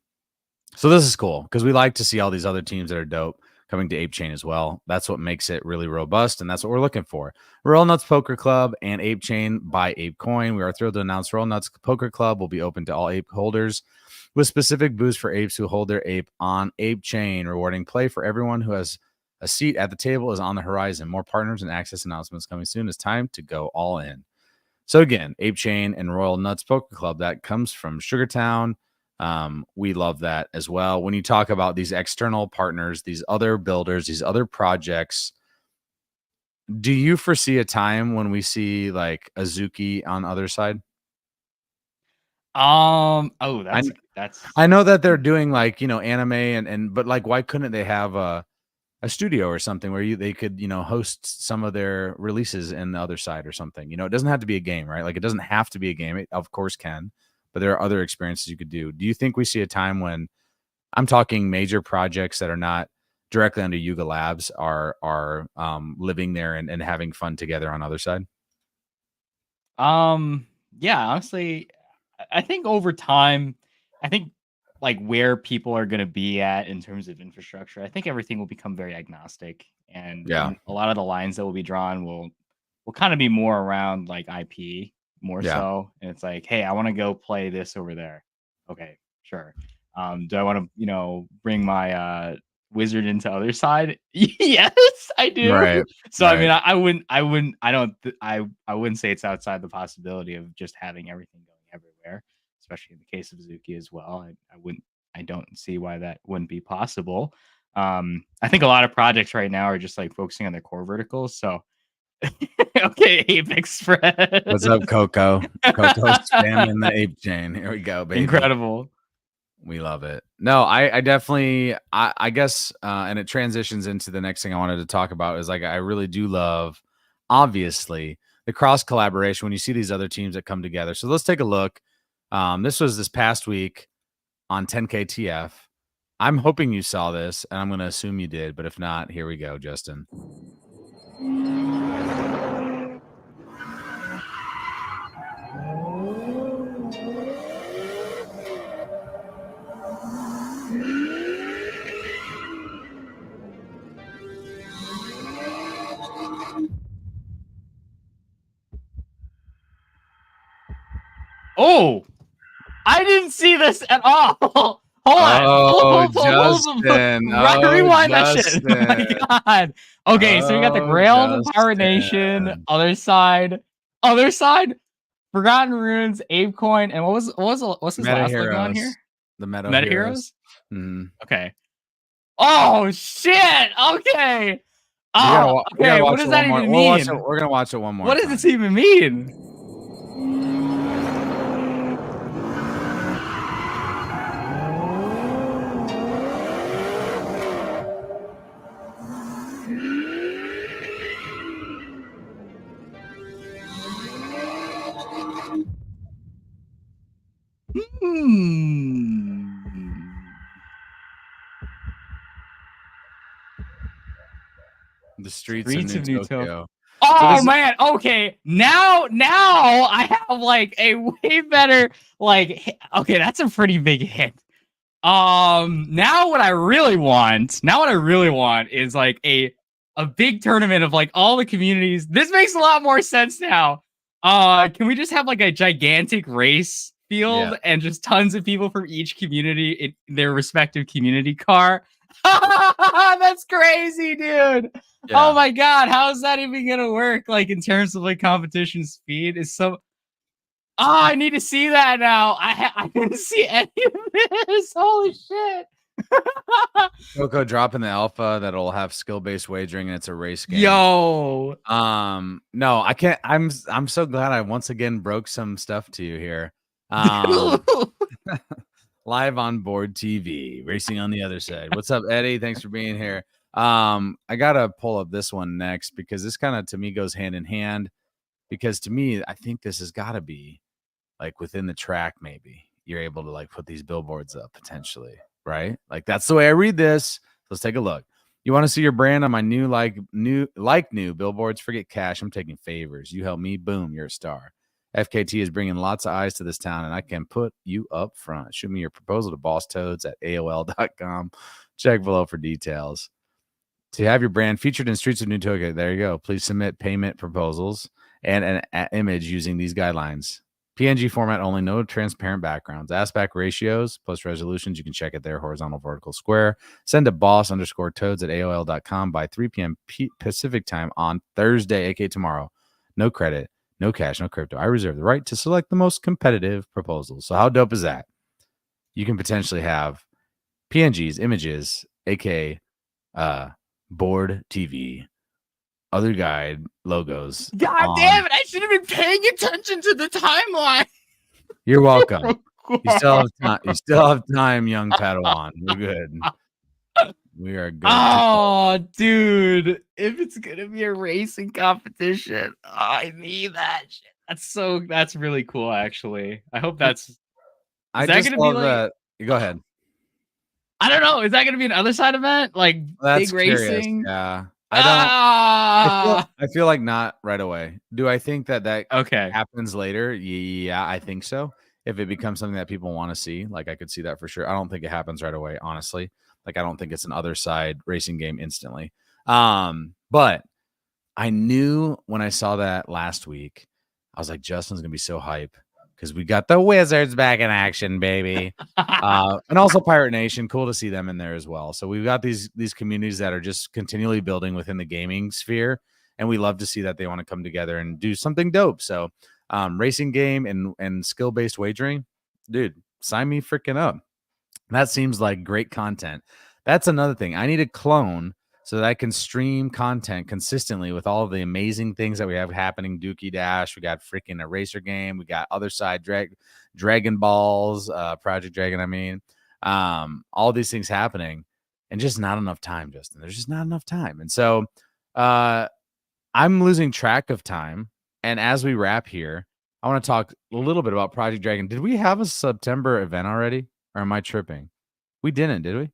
So this is cool because we like to see all these other teams that are dope coming to Apechain as well. That's what makes it really robust, and that's what we're looking for. Royal Nuts Poker Club and Apechain by ApeCoin. We are thrilled to announce Royal Nuts Poker Club will be open to all ape holders with specific boosts for apes who hold their ape on Apechain. Rewarding play for everyone who has a seat at the table is on the horizon. More partners and access announcements coming soon. It's time to go all in. So again, Apechain and Royal Nuts Poker Club, that comes from Sugartown. We love that as well. When you talk about these external partners, these other builders, these other projects, do you foresee a time when we see like Azuki on the other side? That's I know that they're doing like, anime but like, why couldn't they have a studio or something where they could, host some of their releases in the other side or something? It doesn't have to be a game, right? Like it doesn't have to be a game. It of course can, but there are other experiences you could do. Do you think we see a time when I'm talking major projects that are not directly under Yuga Labs are living there and having fun together on the other side? Yeah, honestly, I think over time, like where people are going to be at in terms of infrastructure, I think everything will become very agnostic, and Yeah. a lot of the lines that will be drawn will kind of be more around like IP more so. And it's like, hey, I want to go play this over there. Okay, sure. Do I want to, bring my wizard into other side? Yes, I do. Right. So right. I mean, I wouldn't say it's outside the possibility of just having everything going everywhere, especially in the case of Zuki as well. I don't see why that wouldn't be possible. I think a lot of projects right now are just like focusing on their core verticals. So okay, Ape Express. What's up, Coco? Coco's spamming the Apechain. Here we go, baby. Incredible. We love it. No, I definitely, I guess, and it transitions into the next thing I wanted to talk about is like, I really do love, obviously, the cross collaboration when you see these other teams that come together. So let's take a look. This was this past week on 10KTF. I'm hoping you saw this, and I'm going to assume you did, but if not, here we go, Justin. Oh, I didn't see this at all. Hold on. Oh, Justin. Justin. Oh, Rewind that shit. Justin. Oh my God. Okay, so we got the Grail, the Pirate Nation, Justin. other side, Forgotten Runes, Apecoin, and what's his Meta last logo on Heroes. here? The Meta Heroes. Heroes. Mm. Okay. Oh shit. Okay. Oh, okay. What does that even mean? We're gonna watch it one more. What does this even mean? The streets of New Tokyo. Oh man, okay. Now I have like a way better okay, that's a pretty big hit. Now what I really want is like a big tournament of like all the communities. This makes a lot more sense now. Can we just have like a gigantic race field and just tons of people from each community in their respective community car? That's crazy, dude. Yeah. Oh my God, how is that even gonna work? Like in terms of like competition speed is so. Oh, I need to see that now. I didn't see any of this. Holy shit. Coco dropping the alpha that'll have skill-based wagering and it's a race game. Yo. No, I can't. I'm so glad I once again broke some stuff to you here. Live on Bored TV, racing on the other side. What's up, Eddie? Thanks for being here. I gotta pull up this one next because this kind of to me goes hand in hand. Because to me, I think this has got to be like within the track. Maybe you're able to like put these billboards up potentially, right? Like that's the way I read this. Let's take a look. You want to see your brand on my new billboards? Forget cash. I'm taking favors. You help me, boom, you're a star. FKT is bringing lots of eyes to this town, and I can put you up front. Shoot me your proposal to bosstoads@aol.com. Check below for details. To have your brand featured in Streets of New Tokyo, there you go. Please submit payment proposals and an image using these guidelines. PNG format only, no transparent backgrounds. Aspect ratios plus resolutions, you can check it there, horizontal, vertical, square. Send to boss_toads@aol.com by 3 p.m. Pacific time on Thursday, aka tomorrow. No credit. No cash, no crypto. I reserve the right to select the most competitive proposals. So how dope is that? You can potentially have PNGs, images, aka Bored TV, other guide logos. God damn it! I should have been paying attention to the timeline. You're welcome. You still have time. You still have time, young Padawan. We're good. We are good. Oh, dude. If it's gonna be a racing competition, I need that shit. That's really cool, actually. I hope that's I just love that. Go ahead. I don't know. Is that gonna be an other side event? Like that's big racing? Yeah. I feel like not right away. Do I think that happens later? Yeah, I think so. If it becomes something that people want to see, like I could see that for sure. I don't think it happens right away, honestly. Like I don't think it's an other side racing game instantly. But I knew when I saw that last week, I was like, Justin's gonna be so hype because we got the Wizards back in action, baby. And also Pirate Nation, cool to see them in there as well. So we've got these communities that are just continually building within the gaming sphere, and we love to see that they want to come together and do something dope. So racing game and skill-based wagering, dude, sign me freaking up. That seems like great content. That's another thing. I need a clone so that I can stream content consistently with all of the amazing things that we have happening. Dookey Dash, we got freaking a racer game, we got other side Dragon Balls, Project Dragon. I mean, all these things happening, and just not enough time, Justin. There's just not enough time, and so I'm losing track of time. And as we wrap here, I want to talk a little bit about Project Dragon. Did we have a September event already, or am I tripping? We didn't, did we?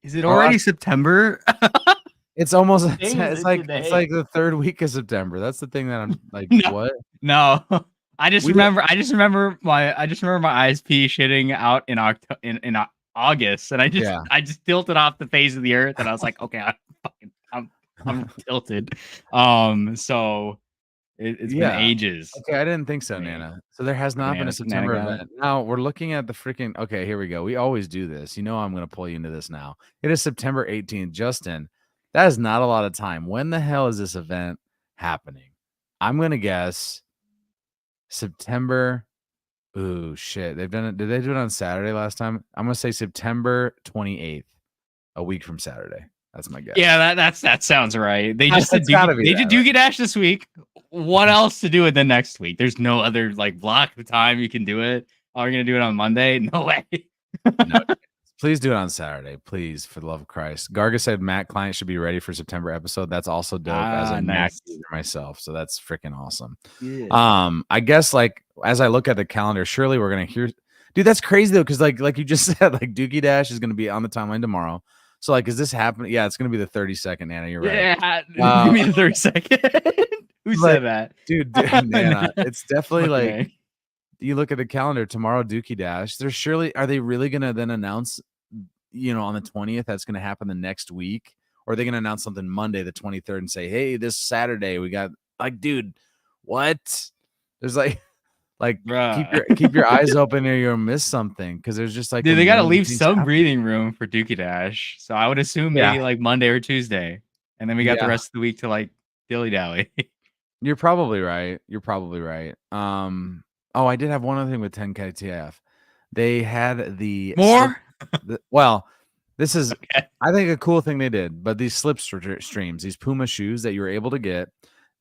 Is it already September? It's almost it's like the third week of September. That's the thing that I'm like, what? No. I just remember my ISP shitting out in August, and I just tilted off the face of the earth, and I was like, okay, I'm tilted. So It's been ages. Okay, I didn't think so, Nana. So there has not been a September event. Now we're looking at the freaking. Okay, here we go. We always do this. You know, I'm going to pull you into this now. It is September 18th. Justin, that is not a lot of time. When the hell is this event happening? I'm going to guess September. Ooh, shit. They've done it. Did they do it on Saturday last time? I'm going to say September 28th, a week from Saturday. That's my guess. Yeah, that sounds right. They just did Dookey Dash this week. What else to do it the next week? There's no other like block of time you can do it. Oh, you're gonna do it on Monday? No way. No, please do it on Saturday, please, for the love of Christ. Garga said Mac client should be ready for September episode. That's also dope as a Mac user myself. So that's freaking awesome. Yeah. I guess like as I look at the calendar, surely we're gonna hear. Dude, that's crazy though, because like you just said, like Dookey Dash is gonna be on the timeline tomorrow. So like, is this happening? Yeah, it's gonna be the 32nd, Nana. You're right. Yeah, give me the 32nd. Who said that, dude? Nana, it's definitely like you look at the calendar tomorrow. Dookey Dash. There's surely are they really gonna then announce, on the 20th that's gonna happen the next week, or are they gonna announce something Monday the 23rd and say, hey, this Saturday we got like, dude, what? There's like. Like keep your eyes open or you'll miss something because there's just like dude, they gotta leave some breathing room for Dookey Dash. So I would assume maybe like Monday or Tuesday, and then we got the rest of the week to like dilly dally. You're probably right. Oh, I did have one other thing with 10K TF. They had the more. This is I think a cool thing they did, but these slip streams, these Puma shoes that you were able to get.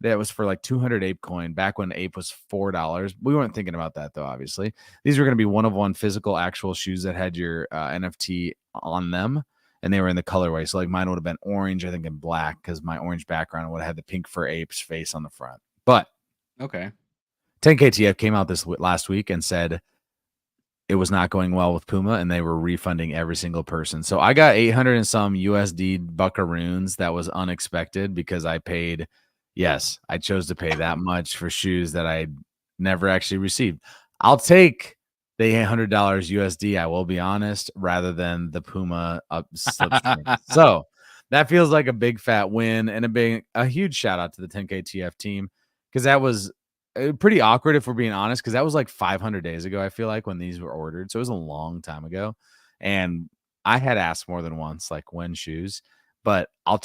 That was for like 200 Ape coin back when Ape was $4. We weren't thinking about that though. Obviously, these were going to be one of one physical actual shoes that had your NFT on them, and they were in the colorway. So like mine would have been orange, I think, and black because my orange background would have had the pink fur ape's face on the front. But 10KTF came out this last week and said it was not going well with Puma, and they were refunding every single person. So I got 800 and some USD buckaroons. That was unexpected because I paid. Yes, I chose to pay that much for shoes that I never actually received. I'll take the $800 USD, I will be honest, rather than the Puma slipstream. So that feels like a big fat win and a huge shout out to the 10K TF team because that was pretty awkward if we're being honest because that was like 500 days ago, I feel like, when these were ordered. So it was a long time ago. And I had asked more than once, like, when shoes, but I'll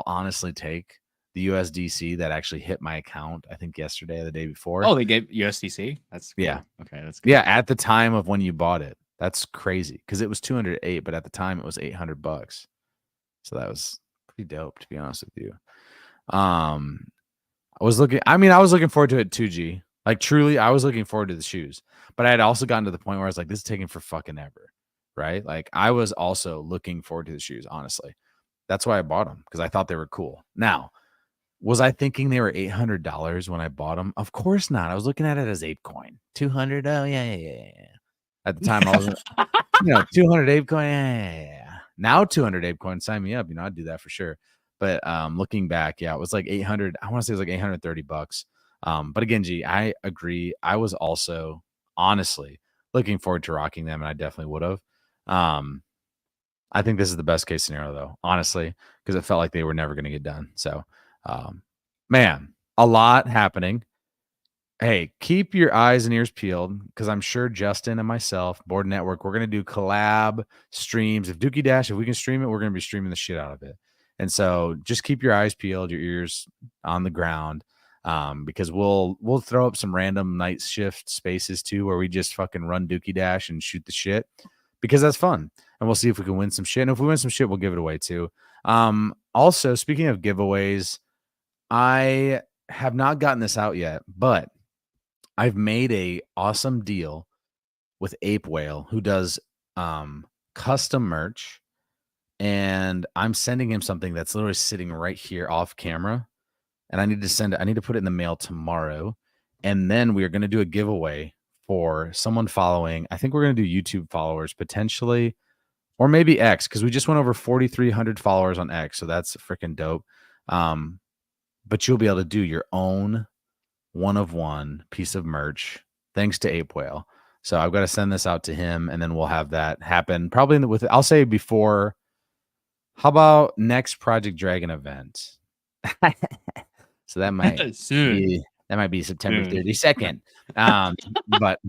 honestly take the USDC that actually hit my account, I think yesterday or the day before. Oh, they gave USDC? That's cool. Yeah. Okay, that's good. Yeah, at the time of when you bought it. That's crazy because it was 208, but at the time it was $800. So that was pretty dope, to be honest with you. I was looking forward to it 2G. Like truly, I was looking forward to the shoes. But I had also gotten to the point where I was like, this is taking for fucking ever. Right? Like I was also looking forward to the shoes, honestly. That's why I bought them, because I thought they were cool. Now, was I thinking they were $800 when I bought them? Of course not. I was looking at it as ApeCoin. 200. Oh, yeah. At the time, I was, 200 ApeCoin. Yeah. Now 200 ApeCoin, sign me up. I'd do that for sure. But looking back, it was like 800. I want to say it was like $830. But again, G, I agree. I was also honestly looking forward to rocking them, and I definitely would have. I think this is the best case scenario, though, honestly, because it felt like they were never going to get done. So. Man, a lot happening. Hey, keep your eyes and ears peeled because I'm sure Justin and myself, Bored Network, we're going to do collab streams. If Dookey Dash, if we can stream it, we're going to be streaming the shit out of it. And so just keep your eyes peeled, your ears on the ground, because we'll throw up some random night shift spaces too, where we just fucking run Dookey Dash and shoot the shit because that's fun. And we'll see if we can win some shit. And if we win some shit, we'll give it away too. Also, speaking of giveaways, I have not gotten this out yet, but I've made a awesome deal with Ape Whale, who does custom merch, and I'm sending him something that's literally sitting right here off camera, and I need to put it in the mail tomorrow, and then we are going to do a giveaway for someone following. I think we're going to do YouTube followers potentially, or maybe X, because we just went over 4,300 followers on X, so that's freaking dope. But you'll be able to do your own one-of-one piece of merch thanks to Ape Whale. So I've got to send this out to him, and then we'll have that happen probably I'll say before. How about next Project Dragon event? So that might soon. That might be September 32nd. But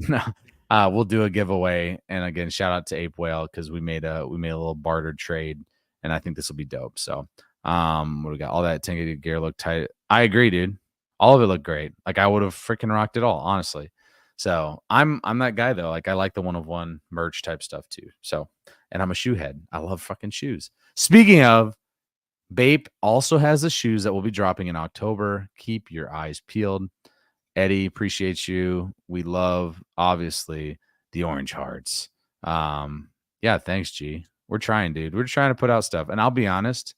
we'll do a giveaway. And again, shout out to Ape Whale because we made a little barter trade, and I think this will be dope. So what do we got? All that 10K gear looked tight. I agree, dude. All of it looked great. Like I would have freaking rocked it all, honestly. So I'm that guy though. Like I like the 1-of-1 merch type stuff too. So, and I'm a shoe head. I love fucking shoes. Speaking of, BAYC also has the shoes that will be dropping in October. Keep your eyes peeled. Eddie, appreciate you. We love, obviously, the orange hearts. Yeah, thanks, G. We're trying, dude. We're trying to put out stuff. And I'll be honest,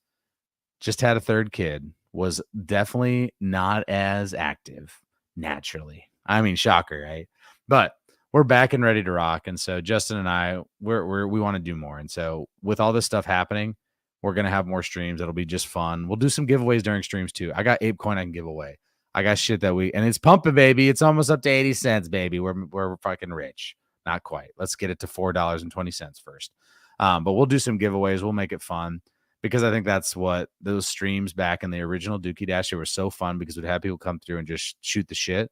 just had a third kid. Was definitely not as active naturally. I mean, shocker, right? But we're back and ready to rock. And so Justin and I, we want to do more. And so with all this stuff happening, we're going to have more streams. That'll be just fun. We'll do some giveaways during streams too. I got ApeCoin I can give away. I got shit that and it's pumping, baby. It's almost up to 80 cents, baby. We're fucking rich. Not quite. Let's get it to $4.20 first. But we'll do some giveaways. We'll make it fun because I think that's what those streams back in the original Dookey Dash, they were so fun because we'd have people come through and just shoot the shit.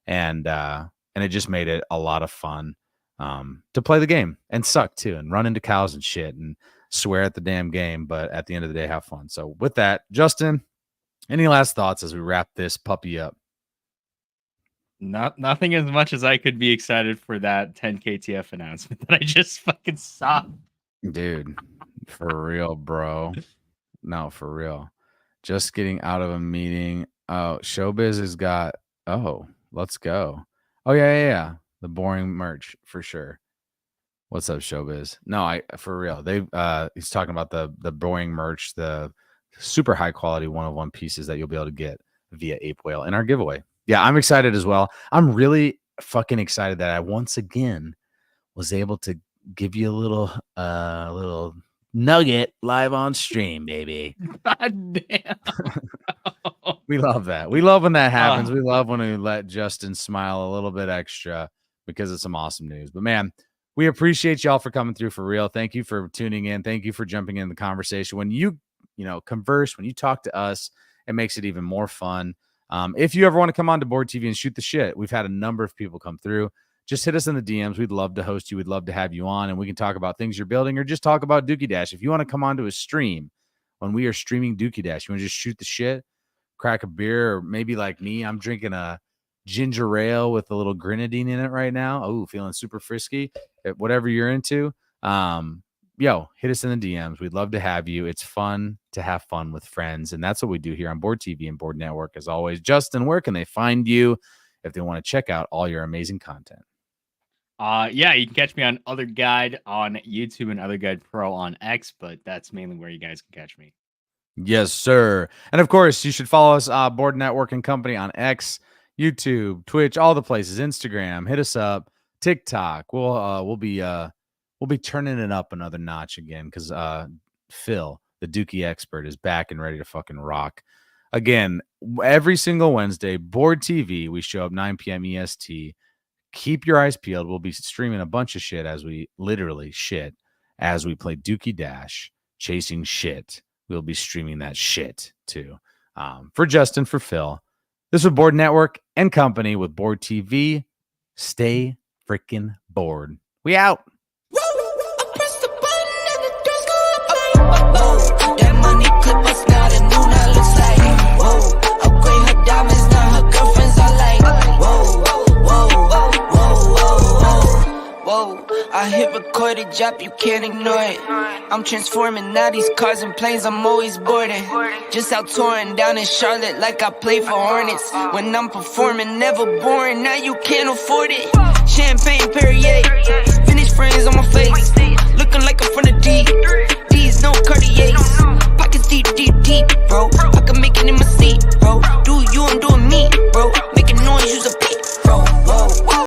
And it just made it a lot of fun to play the game and suck too and run into cows and shit and swear at the damn game, but at the end of the day, have fun. So with that, Justin, any last thoughts as we wrap this puppy up? Nothing as much as I could be excited for that 10K TF announcement that I just fucking saw. Dude, for real, bro. No, for real. Just getting out of a meeting. Oh, Showbiz has got, let's go. Oh, yeah. The boring merch for sure. What's up, Showbiz? No, for real. He's talking about the boring merch, the super high quality 1-of-1 pieces that you'll be able to get via Ape Whale in our giveaway. Yeah, I'm excited as well. I'm really fucking excited that I once again was able to give you a little nugget live on stream, baby. God damn. We love that. We love when that happens. We love when we let Justin smile a little bit extra because it's some awesome news. But man, we appreciate y'all for coming through for real. Thank you for tuning in. Thank you for jumping in the conversation. When you converse, when you talk to us, it makes it even more fun. If you ever want to come on to Bored TV and shoot the shit, we've had a number of people come through. Just hit us in the DMs. We'd love to host you. We'd love to have you on, and we can talk about things you're building or just talk about Dookey Dash. If you want to come on to a stream when we are streaming Dookey Dash, you want to just shoot the shit, crack a beer, or maybe like me, I'm drinking a ginger ale with a little grenadine in it right now. Oh, feeling super frisky. Whatever you're into, hit us in the DMs. We'd love to have you. It's fun to have fun with friends, and that's what we do here on Bored TV and Bored Network. As always, Justin, where can they find you if they want to check out all your amazing content? You can catch me on Other Guide on YouTube and Other Guide Pro on X, but that's mainly where you guys can catch me. Yes, sir. And of course, you should follow us, Bored Network and Company on X, YouTube, Twitch, all the places, Instagram. Hit us up, TikTok. We'll be turning it up another notch again because Phil, the Dookey expert, is back and ready to fucking rock. Again, every single Wednesday, Bored TV, we show up 9 p.m. EST. Keep your eyes peeled. We'll be streaming a bunch of shit as we play Dookey Dash, chasing shit. We'll be streaming that shit too. For Justin, for Phil, this is Bored Network and Company with Bored TV. Stay freaking bored. We out. That money clip us now, the new now looks like. Whoa, upgrade her diamonds, now her girlfriends are like. Whoa, I hit record a drop, you can't ignore it. I'm transforming now these cars and planes, I'm always boarding. Just out touring down in Charlotte like I play for Hornets. When I'm performing, never boring, now you can't afford it. Champagne Perrier, vintage frames on my face. Looking like I'm from the deep. These no Cartiers. Pockets deep, bro. I can make it in my seat, bro.